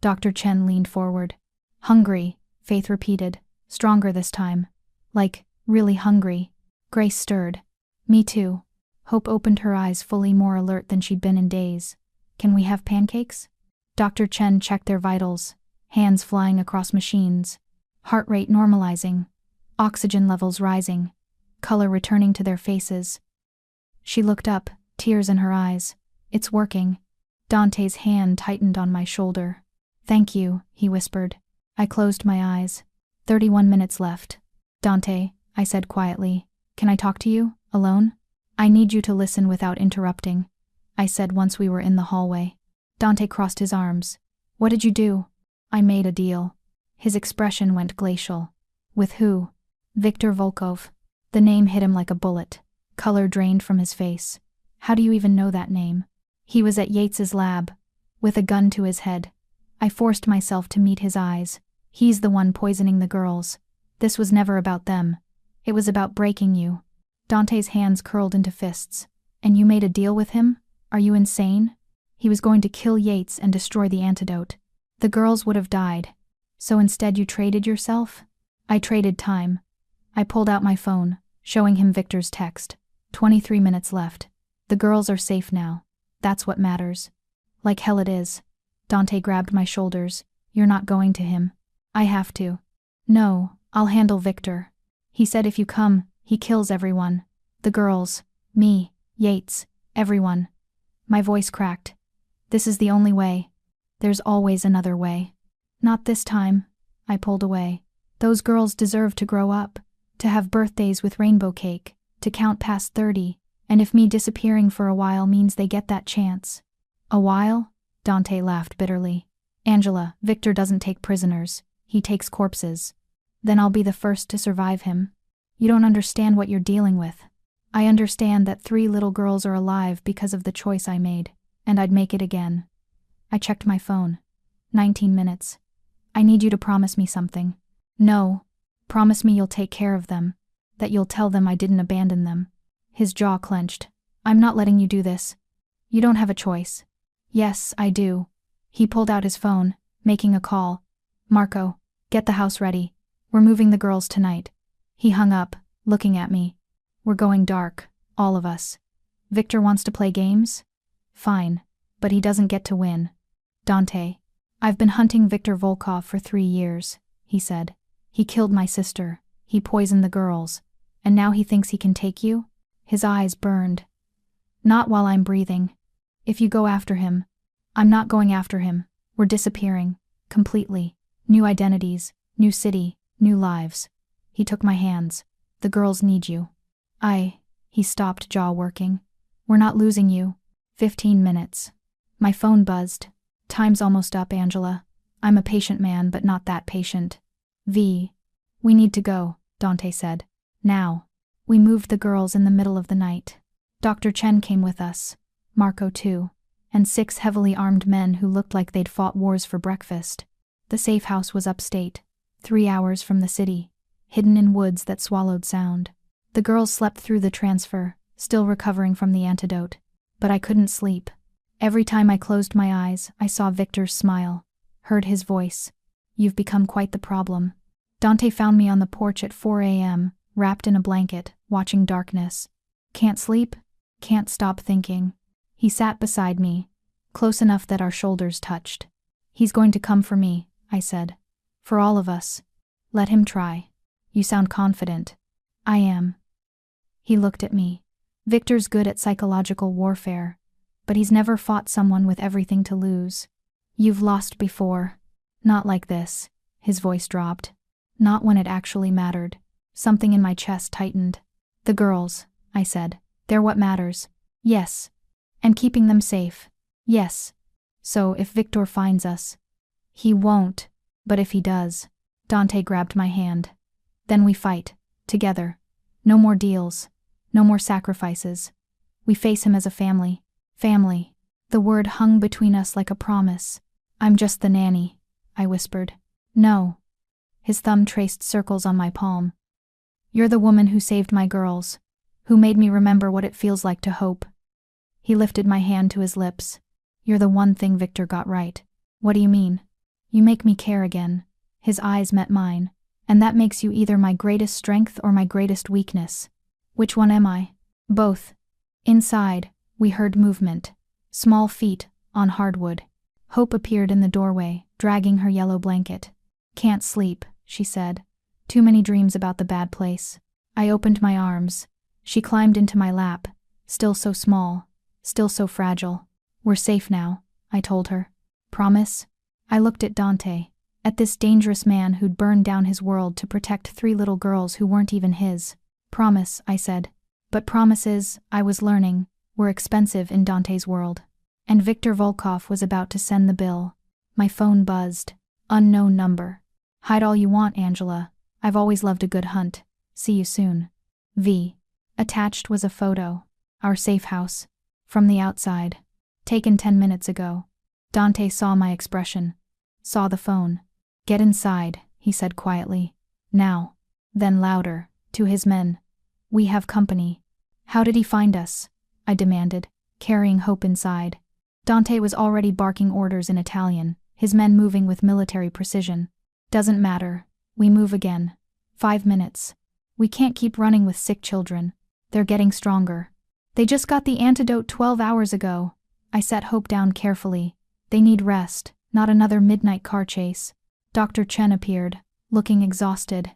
Dr. Chen leaned forward. Hungry, Faith repeated, stronger this time. Like, really hungry. Grace stirred. Me too. Hope opened her eyes fully, more alert than she'd been in days. Can we have pancakes? Dr. Chen checked their vitals, hands flying across machines. Heart rate normalizing. Oxygen levels rising. Color returning to their faces. She looked up, tears in her eyes. It's working. Dante's hand tightened on my shoulder. Thank you, he whispered. I closed my eyes. 31 minutes left. Dante, I said quietly, can I talk to you, alone? I need you to listen without interrupting, I said once we were in the hallway. Dante crossed his arms. What did you do? I made a deal. His expression went glacial. With who? Viktor Volkov. The name hit him like a bullet. Color drained from his face. How do you even know that name? He was at Yates's lab, with a gun to his head. I forced myself to meet his eyes. He's the one poisoning the girls. This was never about them. It was about breaking you. Dante's hands curled into fists. And you made a deal with him? Are you insane? He was going to kill Yates and destroy the antidote. The girls would have died. So instead you traded yourself? I traded time. I pulled out my phone, showing him Victor's text. 23 minutes left. The girls are safe now. That's what matters. Like hell it is. Dante grabbed my shoulders. You're not going to him. I have to. No, I'll handle Victor. He said if you come, he kills everyone. The girls, me, Yates, everyone. My voice cracked. This is the only way. There's always another way. Not this time. I pulled away. Those girls deserve to grow up, to have birthdays with rainbow cake, to count past 30, and if me disappearing for a while means they get that chance. A while? Dante laughed bitterly. Angela, Victor doesn't take prisoners. He takes corpses. Then I'll be the first to survive him. You don't understand what you're dealing with. I understand that 3 little girls are alive because of the choice I made, and I'd make it again. I checked my phone. 19 minutes. I need you to promise me something. No. Promise me you'll take care of them. That you'll tell them I didn't abandon them. His jaw clenched. I'm not letting you do this. You don't have a choice. Yes, I do. He pulled out his phone, making a call. Marco, get the house ready. We're moving the girls tonight. He hung up, looking at me. We're going dark, all of us. Victor wants to play games? Fine, but he doesn't get to win. Dante. I've been hunting Viktor Volkov for 3 years, he said. He killed my sister, he poisoned the girls, and now he thinks he can take you? His eyes burned. Not while I'm breathing. If you go after him. I'm not going after him. We're disappearing. Completely. New identities, new city, new lives. He took my hands. The girls need you. He stopped, jaw working. We're not losing you. 15 minutes. My phone buzzed. Time's almost up, Angela. I'm a patient man, but not that patient. We need to go, Dante said. Now. We moved the girls in the middle of the night. Dr. Chen came with us. Marco too. And 6 heavily armed men who looked like they'd fought wars for breakfast. The safe house was upstate, 3 hours from the city, hidden in woods that swallowed sound. The girls slept through the transfer, still recovering from the antidote. But I couldn't sleep. Every time I closed my eyes, I saw Victor's smile, heard his voice. You've become quite the problem. Dante found me on the porch at 4 a.m., wrapped in a blanket, watching darkness. Can't sleep? Can't stop thinking. He sat beside me, close enough that our shoulders touched. He's going to come for me, I said. For all of us. Let him try. You sound confident. I am. He looked at me. Victor's good at psychological warfare, but he's never fought someone with everything to lose. You've lost before. Not like this. His voice dropped. Not when it actually mattered. Something in my chest tightened. The girls, I said. They're what matters. Yes. And keeping them safe. Yes. So if Victor finds us. He won't. But if he does. Dante grabbed my hand. Then we fight. Together. No more deals. No more sacrifices. We face him as a family. Family. The word hung between us like a promise. I'm just the nanny, I whispered. No. His thumb traced circles on my palm. You're the woman who saved my girls, who made me remember what it feels like to hope. He lifted my hand to his lips. You're the one thing Victor got right. What do you mean? You make me care again. His eyes met mine. And that makes you either my greatest strength or my greatest weakness. Which one am I? Both. Inside, we heard movement. Small feet, on hardwood. Hope appeared in the doorway, dragging her yellow blanket. Can't sleep, she said. Too many dreams about the bad place. I opened my arms. She climbed into my lap. Still so small. Still so fragile. We're safe now, I told her. Promise? I looked at Dante. At this dangerous man who'd burned down his world to protect 3 little girls who weren't even his. Promise, I said. But promises, I was learning, were expensive in Dante's world. And Viktor Volkov was about to send the bill. My phone buzzed. Unknown number. Hide all you want, Angela. I've always loved a good hunt. See you soon. V. Attached was a photo. Our safe house. From the outside. Taken 10 minutes ago. Dante saw my expression. Saw the phone. Get inside, he said quietly. Now. Then louder, to his men. We have company. How did he find us? I demanded, carrying Hope inside. Dante was already barking orders in Italian, his men moving with military precision. Doesn't matter. We move again. 5 minutes. We can't keep running with sick children. They're getting stronger. They just got the antidote 12 hours ago. I set Hope down carefully. They need rest, not another midnight car chase. Dr. Chen appeared, looking exhausted.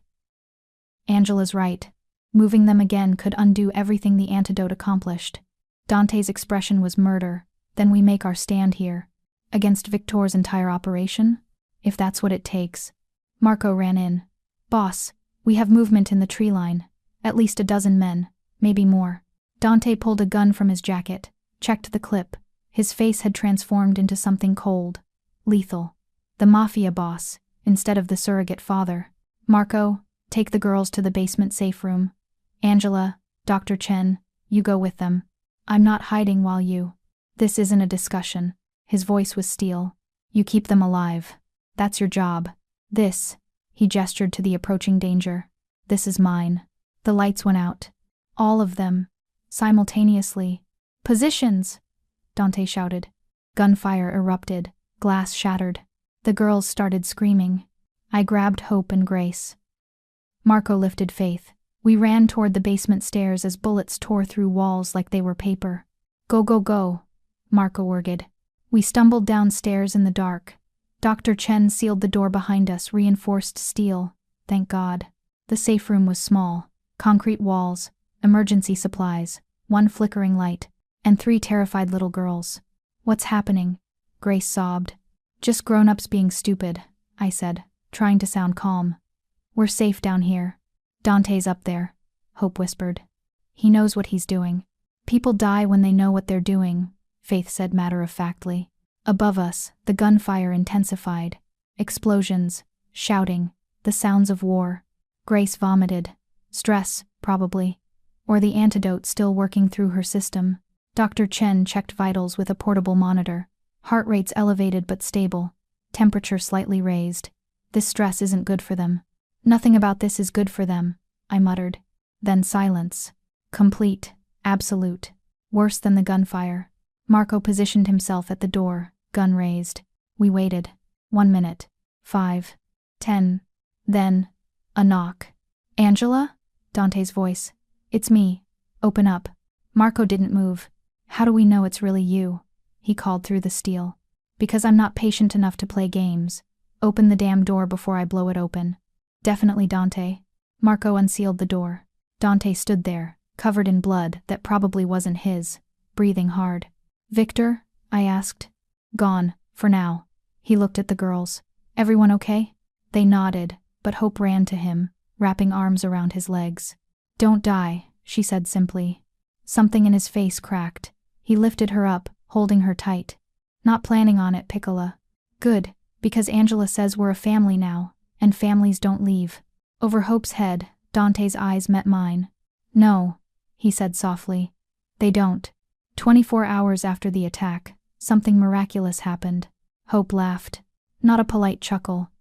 Angela's right. Moving them again could undo everything the antidote accomplished. Dante's expression was murder. Then we make our stand here. Against Victor's entire operation? If that's what it takes. Marco ran in. Boss, we have movement in the tree line. At least a dozen men, maybe more. Dante pulled a gun from his jacket, checked the clip. His face had transformed into something cold. Lethal. The Mafia boss, instead of the surrogate father. Marco, take the girls to the basement safe room. Angela, Dr. Chen, you go with them. I'm not hiding while you. This isn't a discussion. His voice was steel. You keep them alive. That's your job. This, he gestured to the approaching danger. This is mine. The lights went out. All of them. Simultaneously. Positions! Dante shouted. Gunfire erupted. Glass shattered. The girls started screaming. I grabbed Hope and Grace. Marco lifted Faith. We ran toward the basement stairs as bullets tore through walls like they were paper. Go, go, go, Marco ordered. We stumbled downstairs in the dark. Dr. Chen sealed the door behind us, reinforced steel. Thank God. The safe room was small. Concrete walls, emergency supplies, one flickering light, and 3 terrified little girls. What's happening? Grace sobbed. Just grown-ups being stupid, I said, trying to sound calm. We're safe down here. Dante's up there, Hope whispered. He knows what he's doing. People die when they know what they're doing, Faith said matter-of-factly. Above us, the gunfire intensified. Explosions, shouting, the sounds of war. Grace vomited. Stress, probably. Or the antidote still working through her system. Dr. Chen checked vitals with a portable monitor. Heart rates elevated but stable. Temperature slightly raised. This stress isn't good for them. Nothing about this is good for them, I muttered. Then silence. Complete. Absolute. Worse than the gunfire. Marco positioned himself at the door, gun raised. We waited. 1 minute. 5. 10. Then, a knock. Angela? Dante's voice. It's me. Open up. Marco didn't move. How do we know it's really you? He called through the steel. Because I'm not patient enough to play games. Open the damn door before I blow it open. Definitely Dante. Marco unsealed the door. Dante stood there, covered in blood that probably wasn't his, breathing hard. Victor? I asked. Gone, for now. He looked at the girls. Everyone okay? They nodded, but Hope ran to him, wrapping arms around his legs. Don't die, she said simply. Something in his face cracked. He lifted her up, holding her tight. Not planning on it, Piccola. Good, because Angela says we're a family now, and families don't leave. Over Hope's head, Dante's eyes met mine. No, he said softly. They don't. 24 hours after the attack, something miraculous happened. Hope laughed. Not a polite chuckle.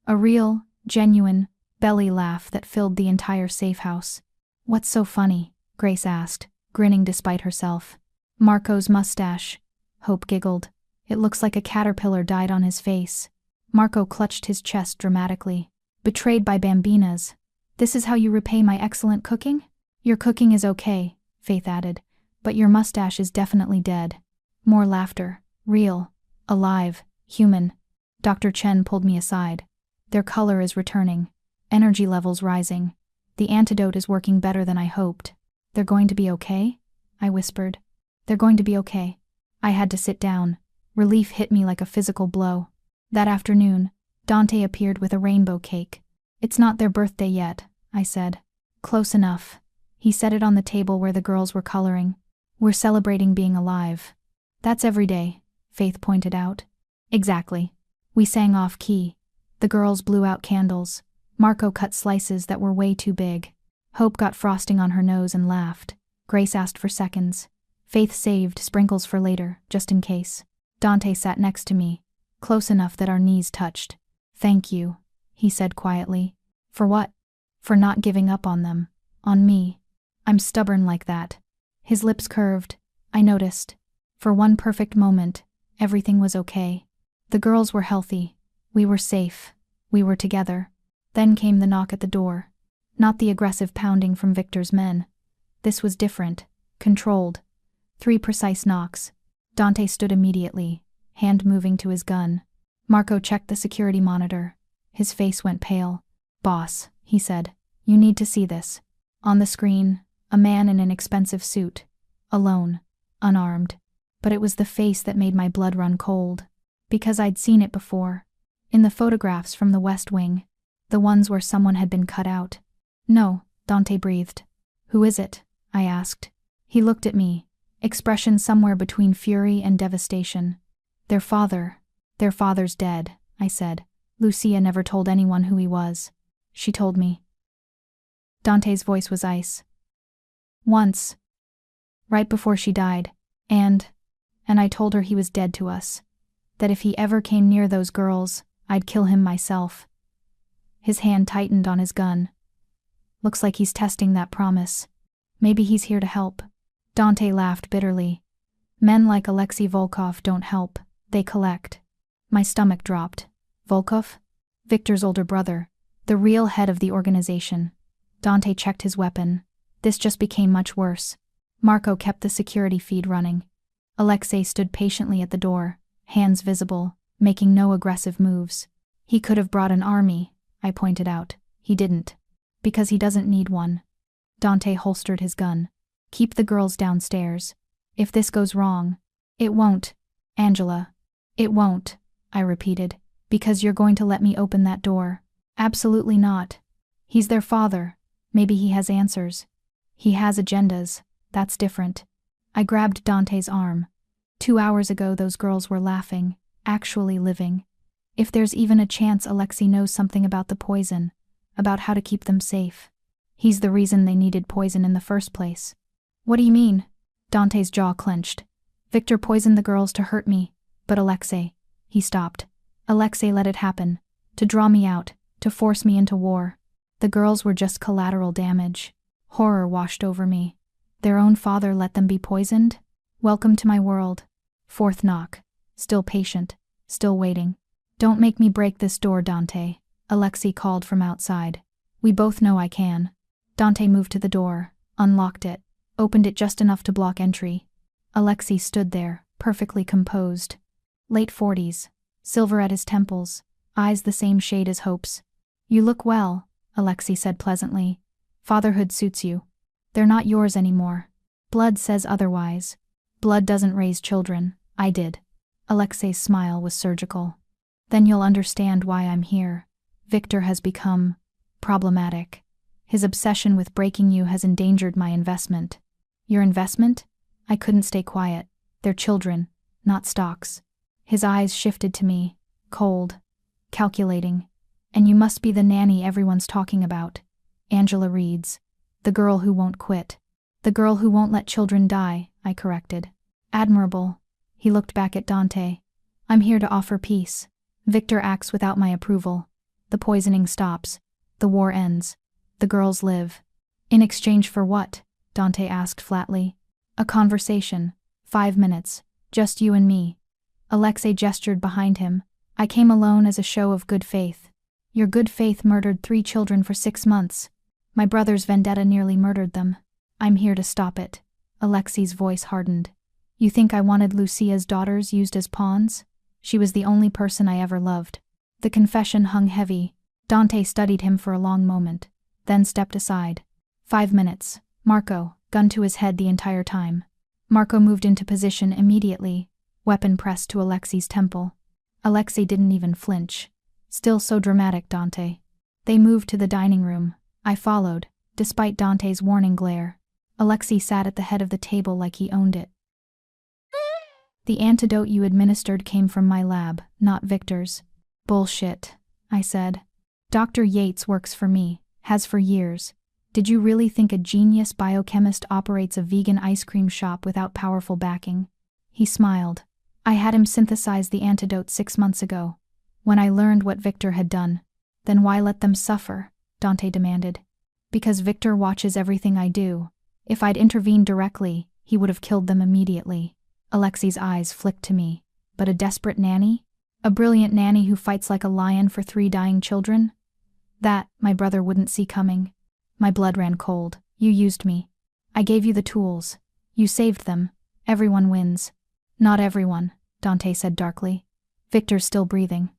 A real, genuine, belly laugh that filled the entire safe house. What's so funny? Grace asked, grinning despite herself. Marco's mustache. Hope giggled. It looks like a caterpillar died on his face. Marco clutched his chest dramatically. Betrayed by bambinas. This is how you repay my excellent cooking? Your cooking is okay, Faith added, but your mustache is definitely dead. More laughter. Real. Alive. Human. Dr. Chen pulled me aside. Their color is returning. Energy levels rising. The antidote is working better than I hoped. They're going to be okay? I whispered. They're going to be okay. I had to sit down. Relief hit me like a physical blow. That afternoon, Dante appeared with a rainbow cake. It's not their birthday yet, I said. Close enough. He set it on the table where the girls were coloring. We're celebrating being alive. That's every day, Faith pointed out. Exactly. We sang off key. The girls blew out candles. Marco cut slices that were way too big. Hope got frosting on her nose and laughed. Grace asked for seconds. Faith saved sprinkles for later, just in case. Dante sat next to me, close enough that our knees touched. Thank you, he said quietly. For what? For not giving up on them. On me. I'm stubborn like that. His lips curved. I noticed. For one perfect moment, everything was okay. The girls were healthy. We were safe. We were together. Then came the knock at the door. Not the aggressive pounding from Victor's men. This was different. Controlled. 3 precise knocks. Dante stood immediately, hand moving to his gun. Marco checked the security monitor. His face went pale. Boss, he said, you need to see this. On the screen, a man in an expensive suit. Alone. Unarmed. But it was the face that made my blood run cold. Because I'd seen it before. In the photographs from the West Wing. The ones where someone had been cut out. No, Dante breathed. Who is it? I asked. He looked at me, expression somewhere between fury and devastation. Their father's dead, I said. Lucia never told anyone who he was. She told me. Dante's voice was ice. Once. Right before she died. And I told her he was dead to us. That if he ever came near those girls, I'd kill him myself. His hand tightened on his gun. Looks like he's testing that promise. Maybe he's here to help. Dante laughed bitterly. Men like Alexei Volkov don't help, they collect. My stomach dropped. Volkov? Victor's older brother. The real head of the organization. Dante checked his weapon. This just became much worse. Marco kept the security feed running. Alexei stood patiently at the door, hands visible, making no aggressive moves. He could have brought an army, I pointed out. He didn't. Because he doesn't need one. Dante holstered his gun. Keep the girls downstairs. If this goes wrong. It won't, Angela. It won't, I repeated. Because you're going to let me open that door. Absolutely not. He's their father. Maybe he has answers. He has agendas. That's different. I grabbed Dante's arm. 2 hours ago those girls were laughing, actually living. If there's even a chance Alexei knows something about the poison, about how to keep them safe. He's the reason they needed poison in the first place. What do you mean? Dante's jaw clenched. Victor poisoned the girls to hurt me, but Alexei. He stopped. Alexei let it happen. To draw me out, to force me into war. The girls were just collateral damage. Horror washed over me. Their own father let them be poisoned? Welcome to my world. Fourth knock. Still patient. Still waiting. Don't make me break this door, Dante. Alexei called from outside. We both know I can. Dante moved to the door, unlocked it, opened it just enough to block entry. Alexei stood there, perfectly composed. Late 40s, silver at his temples, eyes the same shade as Hope's. You look well, Alexei said pleasantly. Fatherhood suits you. They're not yours anymore. Blood says otherwise. Blood doesn't raise children. I did. Alexei's smile was surgical. Then you'll understand why I'm here. Victor has become problematic. His obsession with breaking you has endangered my investment. Your investment? I couldn't stay quiet. They're children, not stocks. His eyes shifted to me, cold, calculating. And you must be the nanny everyone's talking about. Angela Reed's. The girl who won't quit. The girl who won't let children die, I corrected. Admirable. He looked back at Dante. I'm here to offer peace. Victor acts without my approval. The poisoning stops. The war ends. The girls live. In exchange for what? Dante asked flatly. A conversation. 5 minutes. Just you and me. Alexei gestured behind him. I came alone as a show of good faith. Your good faith murdered 3 children for 6 months. My brother's vendetta nearly murdered them. I'm here to stop it. Alexei's voice hardened. You think I wanted Lucia's daughters used as pawns? She was the only person I ever loved. The confession hung heavy. Dante studied him for a long moment, then stepped aside. 5 minutes. Marco, gun to his head the entire time. Marco moved into position immediately, weapon pressed to Alexei's temple. Alexei didn't even flinch. Still so dramatic, Dante. They moved to the dining room. I followed, despite Dante's warning glare. Alexei sat at the head of the table like he owned it. The antidote you administered came from my lab, not Victor's. Bullshit, I said. Dr. Yates works for me, has for years. Did you really think a genius biochemist operates a vegan ice cream shop without powerful backing? He smiled. I had him synthesize the antidote 6 months ago, when I learned what Victor had done. Then why let them suffer? Dante demanded. Because Victor watches everything I do. If I'd intervened directly, he would have killed them immediately. Alexei's eyes flicked to me. But a desperate nanny? A brilliant nanny who fights like a lion for 3 dying children? That, my brother wouldn't see coming. My blood ran cold. You used me. I gave you the tools. You saved them. Everyone wins. Not everyone, Dante said darkly. Victor's still breathing.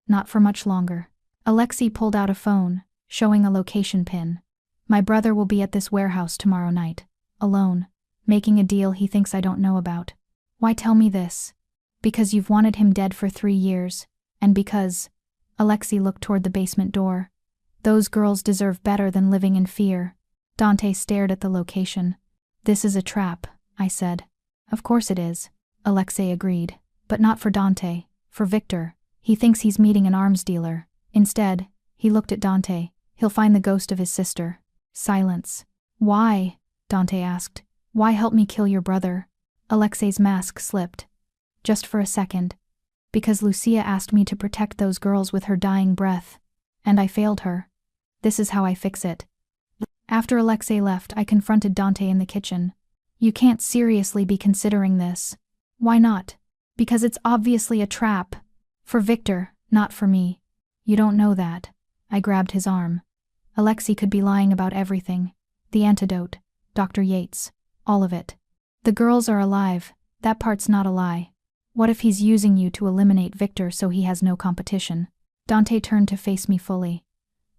Not for much longer. Alexei pulled out a phone, showing a location pin. My brother will be at this warehouse tomorrow night, alone, making a deal he thinks I don't know about. Why tell me this? Because you've wanted him dead for 3 years, and because... Alexei looked toward the basement door. Those girls deserve better than living in fear. Dante stared at the location. This is a trap, I said. Of course it is, Alexei agreed. But not for Dante, for Victor. He thinks he's meeting an arms dealer. Instead, he looked at Dante. He'll find the ghost of his sister. Silence. Why? Dante asked. Why help me kill your brother? Alexei's mask slipped. Just for a second. Because Lucia asked me to protect those girls with her dying breath. And I failed her. This is how I fix it. After Alexei left, I confronted Dante in the kitchen. You can't seriously be considering this. Why not? Because it's obviously a trap. For Victor, not for me. You don't know that. I grabbed his arm. Alexei could be lying about everything. The antidote, Dr. Yates, all of it. The girls are alive. That part's not a lie. What if he's using you to eliminate Victor so he has no competition? Dante turned to face me fully.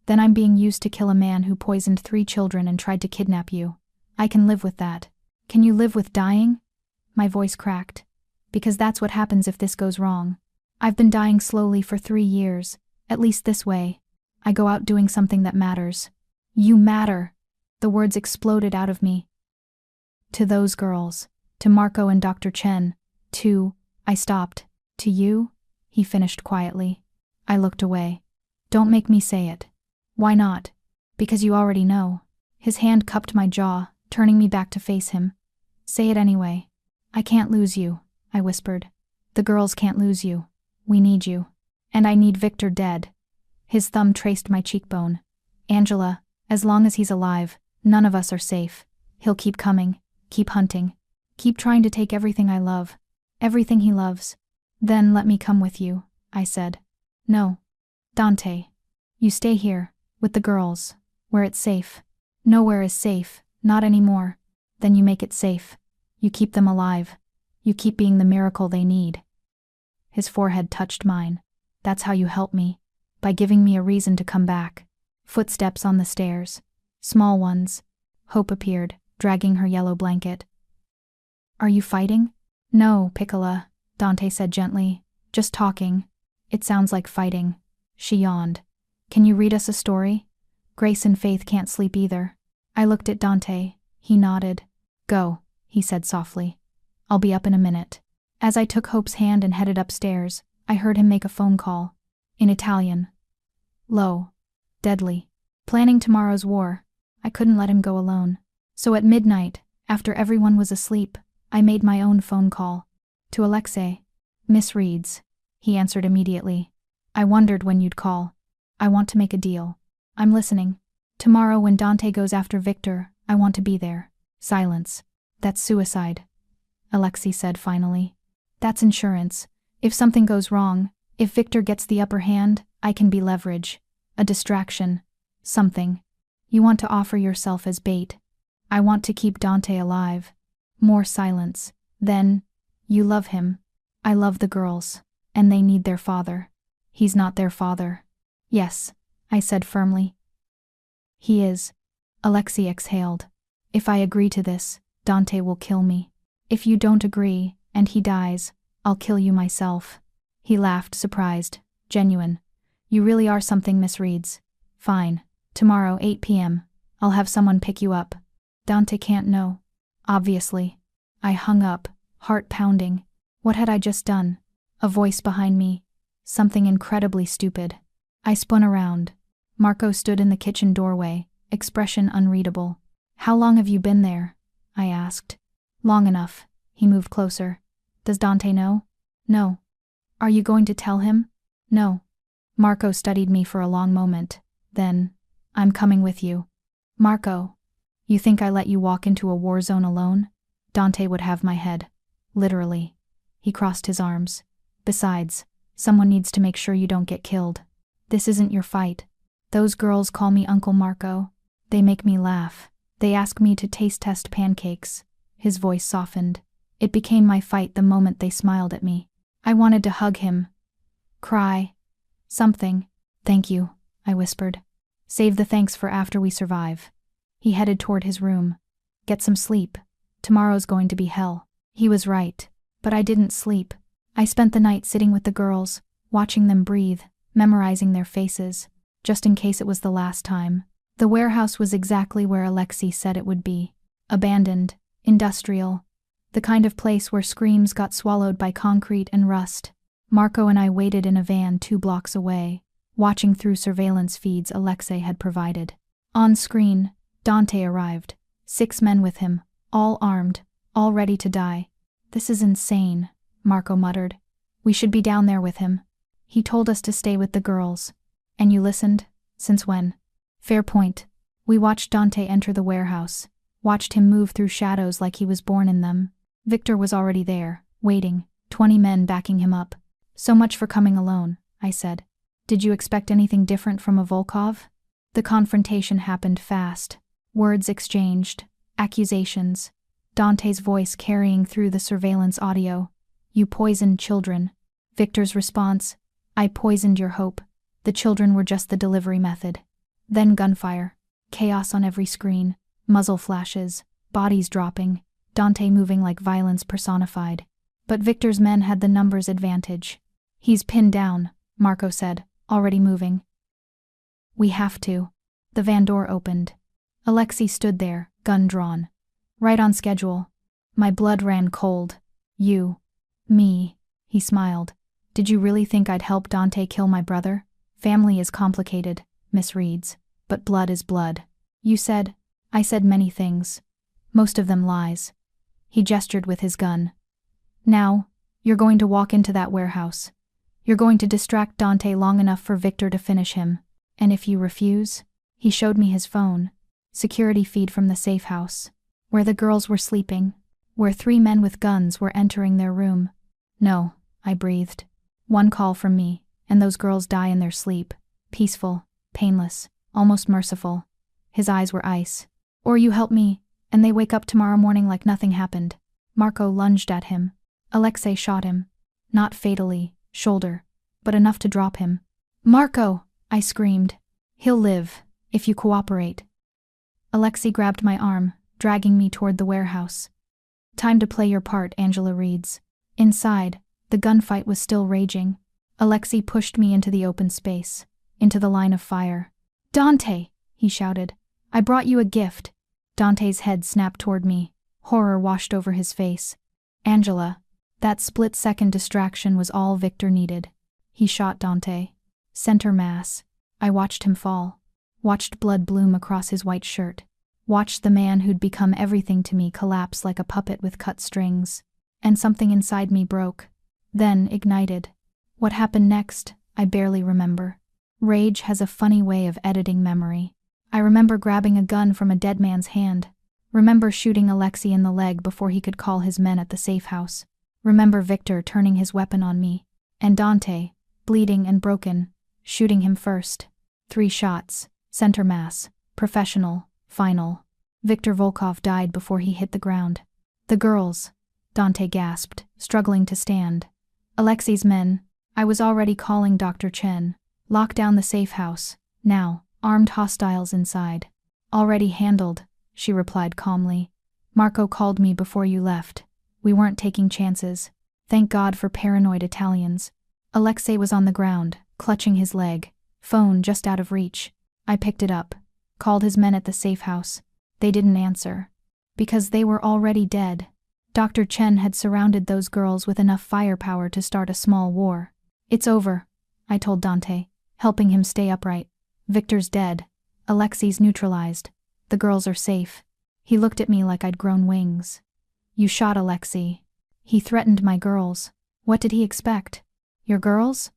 Then I'm being used to kill a man who poisoned 3 children and tried to kidnap you. I can live with that. Can you live with dying? My voice cracked. Because that's what happens if this goes wrong. I've been dying slowly for 3 years, at least this way. I go out doing something that matters. You matter. The words exploded out of me. To those girls. To Marco and Dr. Chen. I stopped. To you? He finished quietly. I looked away. Don't make me say it. Why not? Because you already know. His hand cupped my jaw, turning me back to face him. Say it anyway. I can't lose you, I whispered. The girls can't lose you. We need you. And I need Victor dead. His thumb traced my cheekbone. Angela, as long as he's alive, none of us are safe. He'll keep coming, keep hunting, keep trying to take everything I love, everything he loves. Then let me come with you, I said. No. Dante. You stay here, with the girls, where it's safe. Nowhere is safe, not anymore. Then you make it safe. You keep them alive. You keep being the miracle they need. His forehead touched mine. That's how you help me. By giving me a reason to come back. Footsteps on the stairs. Small ones. Hope appeared, dragging her yellow blanket. Are you fighting? No, Piccola, Dante said gently. Just talking. It sounds like fighting. She yawned. Can you read us a story? Grace and Faith can't sleep either. I looked at Dante. He nodded. Go, he said softly. I'll be up in a minute. As I took Hope's hand and headed upstairs, I heard him make a phone call. In Italian. Low. Deadly. Planning tomorrow's war. I couldn't let him go alone. So at midnight, after everyone was asleep, I made my own phone call. To Alexei. Miss Reed's. He answered immediately. I wondered when you'd call. I want to make a deal. I'm listening. Tomorrow when Dante goes after Victor, I want to be there. Silence. That's suicide. Alexei said finally. That's insurance. If something goes wrong, if Victor gets the upper hand, I can be leverage. A distraction. Something. You want to offer yourself as bait. I want to keep Dante alive. More silence. Then, you love him. I love the girls. And they need their father. He's not their father. Yes, I said firmly. He is. Alexei exhaled. If I agree to this, Dante will kill me. If you don't agree, and he dies, I'll kill you myself. He laughed, surprised, genuine. You really are something, Miss Reed's. Fine. Tomorrow, 8 p.m. I'll have someone pick you up. Dante can't know. Obviously. I hung up, heart pounding. What had I just done? A voice behind me. Something incredibly stupid. I spun around. Marco stood in the kitchen doorway, expression unreadable. How long have you been there? I asked. Long enough. He moved closer. Does Dante know? No. Are you going to tell him? No. Marco studied me for a long moment. Then, I'm coming with you. Marco. You think I let you walk into a war zone alone? Dante would have my head. Literally. He crossed his arms. Besides, someone needs to make sure you don't get killed. This isn't your fight. Those girls call me Uncle Marco. They make me laugh. They ask me to taste test pancakes. His voice softened. It became my fight the moment they smiled at me. I wanted to hug him. Cry. Something. Thank you, I whispered. Save the thanks for after we survive. He headed toward his room. Get some sleep. Tomorrow's going to be hell. He was right. But I didn't sleep. I spent the night sitting with the girls, watching them breathe, memorizing their faces, just in case it was the last time. The warehouse was exactly where Alexei said it would be. Abandoned, industrial, the kind of place where screams got swallowed by concrete and rust. Marco and I waited in a van 2 blocks away, watching through surveillance feeds Alexei had provided. On screen, Dante arrived. 6 men with him, all armed, all ready to die. This is insane, Marco muttered. We should be down there with him. He told us to stay with the girls. And you listened? Since when? Fair point. We watched Dante enter the warehouse, watched him move through shadows like he was born in them. Victor was already there, waiting, 20 men backing him up. So much for coming alone, I said. Did you expect anything different from a Volkov? The confrontation happened fast. Words exchanged, accusations. Dante's voice carrying through the surveillance audio. You poisoned children. Victor's response, I poisoned your hope. The children were just the delivery method. Then gunfire. Chaos on every screen. Muzzle flashes. Bodies dropping. Dante moving like violence personified. But Victor's men had the numbers advantage. He's pinned down, Marco said, already moving. We have to. The van door opened. Alexei stood there, gun drawn. Right on schedule. My blood ran cold. You. Me. He smiled. Did you really think I'd help Dante kill my brother? Family is complicated, Miss Reeds, but blood is blood. You said. I said many things. Most of them lies. He gestured with his gun. Now, you're going to walk into that warehouse. You're going to distract Dante long enough for Victor to finish him. And if you refuse, he showed me his phone. Security feed from the safe house. Where the girls were sleeping. Where 3 men with guns were entering their room. No, I breathed. One call from me, and those girls die in their sleep. Peaceful, painless, almost merciful. His eyes were ice. Or you help me, and they wake up tomorrow morning like nothing happened. Marco lunged at him. Alexei shot him. Not fatally, shoulder, but enough to drop him. Marco! I screamed. He'll live, if you cooperate. Alexei grabbed my arm, dragging me toward the warehouse. Time to play your part, Angela Reeds. Inside, the gunfight was still raging. Alexei pushed me into the open space, into the line of fire. Dante! He shouted. I brought you a gift. Dante's head snapped toward me. Horror washed over his face. Angela. That split-second distraction was all Victor needed. He shot Dante. Center mass. I watched him fall. Watched blood bloom across his white shirt. Watched the man who'd become everything to me collapse like a puppet with cut strings. And something inside me broke. Then ignited. What happened next, I barely remember. Rage has a funny way of editing memory. I remember grabbing a gun from a dead man's hand. Remember shooting Alexei in the leg before he could call his men at the safe house. Remember Victor turning his weapon on me. And Dante, bleeding and broken, shooting him first. 3 shots, center mass, professional, final. Victor Volkov died before he hit the ground. The girls, Dante gasped, struggling to stand. Alexei's men, I was already calling Dr. Chen. Lock down the safe house, now, armed hostiles inside. Already handled, she replied calmly. Marco called me before you left. We weren't taking chances. Thank God for paranoid Italians. Alexei was on the ground, clutching his leg. Phone just out of reach. I picked it up. Called his men at the safe house. They didn't answer. Because they were already dead. Dr. Chen had surrounded those girls with enough firepower to start a small war. It's over, I told Dante, helping him stay upright. Victor's dead. Alexei's neutralized. The girls are safe. He looked at me like I'd grown wings. You shot Alexei. He threatened my girls. What did he expect? Your girls?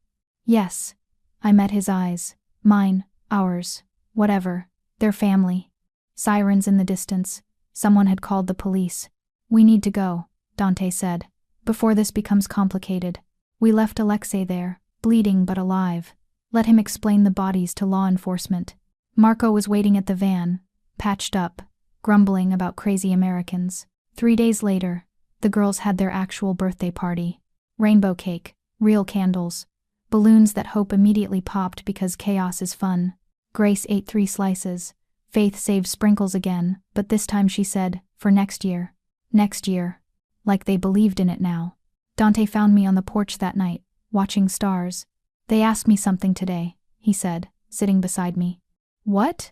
Yes. I met his eyes. Mine, ours, whatever. Their family. Sirens in the distance. Someone had called the police. We need to go, Dante said, before this becomes complicated. We left Alexei there, bleeding but alive. Let him explain the bodies to law enforcement. Marco was waiting at the van, patched up, grumbling about crazy Americans. 3 days later, the girls had their actual birthday party. Rainbow cake, real candles, balloons that hope immediately popped because chaos is fun. Grace ate 3 slices. Faith saved sprinkles again, but this time she said, for next year. Next year. Like they believed in it now. Dante found me on the porch that night, watching stars. They asked me something today, he said, sitting beside me. What?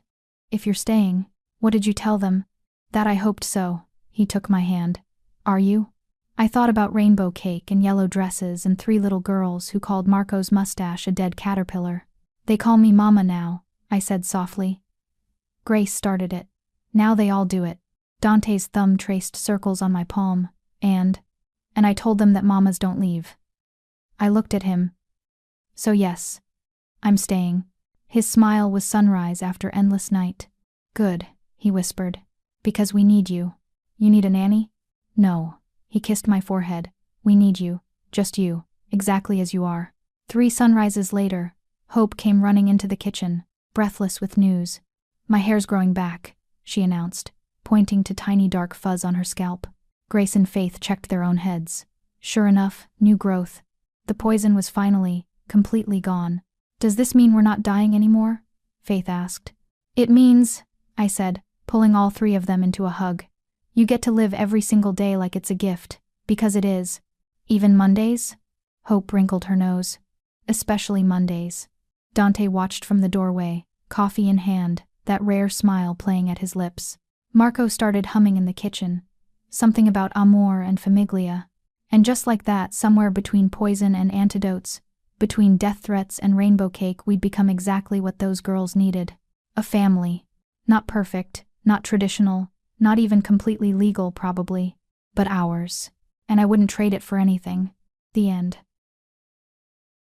If you're staying, what did you tell them? That I hoped so. He took my hand. Are you? I thought about rainbow cake and yellow dresses and 3 little girls who called Marco's mustache a dead caterpillar. They call me Mama now, I said softly. Grace started it. Now they all do it. Dante's thumb traced circles on my palm, and I told them that mamas don't leave. I looked at him. So yes, I'm staying. His smile was sunrise after endless night. Good, he whispered. Because we need you. You need a nanny? No. He kissed my forehead. We need you. Just you. Exactly as you are. 3 sunrises later, Hope came running into the kitchen, breathless with news. My hair's growing back, she announced, pointing to tiny dark fuzz on her scalp. Grace and Faith checked their own heads. Sure enough, new growth. The poison was finally, completely gone. Does this mean we're not dying anymore? Faith asked. It means, I said, pulling all three of them into a hug. You get to live every single day like it's a gift, because it is. Even Mondays? Hope wrinkled her nose. Especially Mondays. Dante watched from the doorway, coffee in hand, that rare smile playing at his lips. Marco started humming in the kitchen. Something about amor and famiglia. And just like that, somewhere between poison and antidotes, between death threats and rainbow cake, we'd become exactly what those girls needed. A family. Not perfect, not traditional, not even completely legal probably, but ours. And I wouldn't trade it for anything. The end.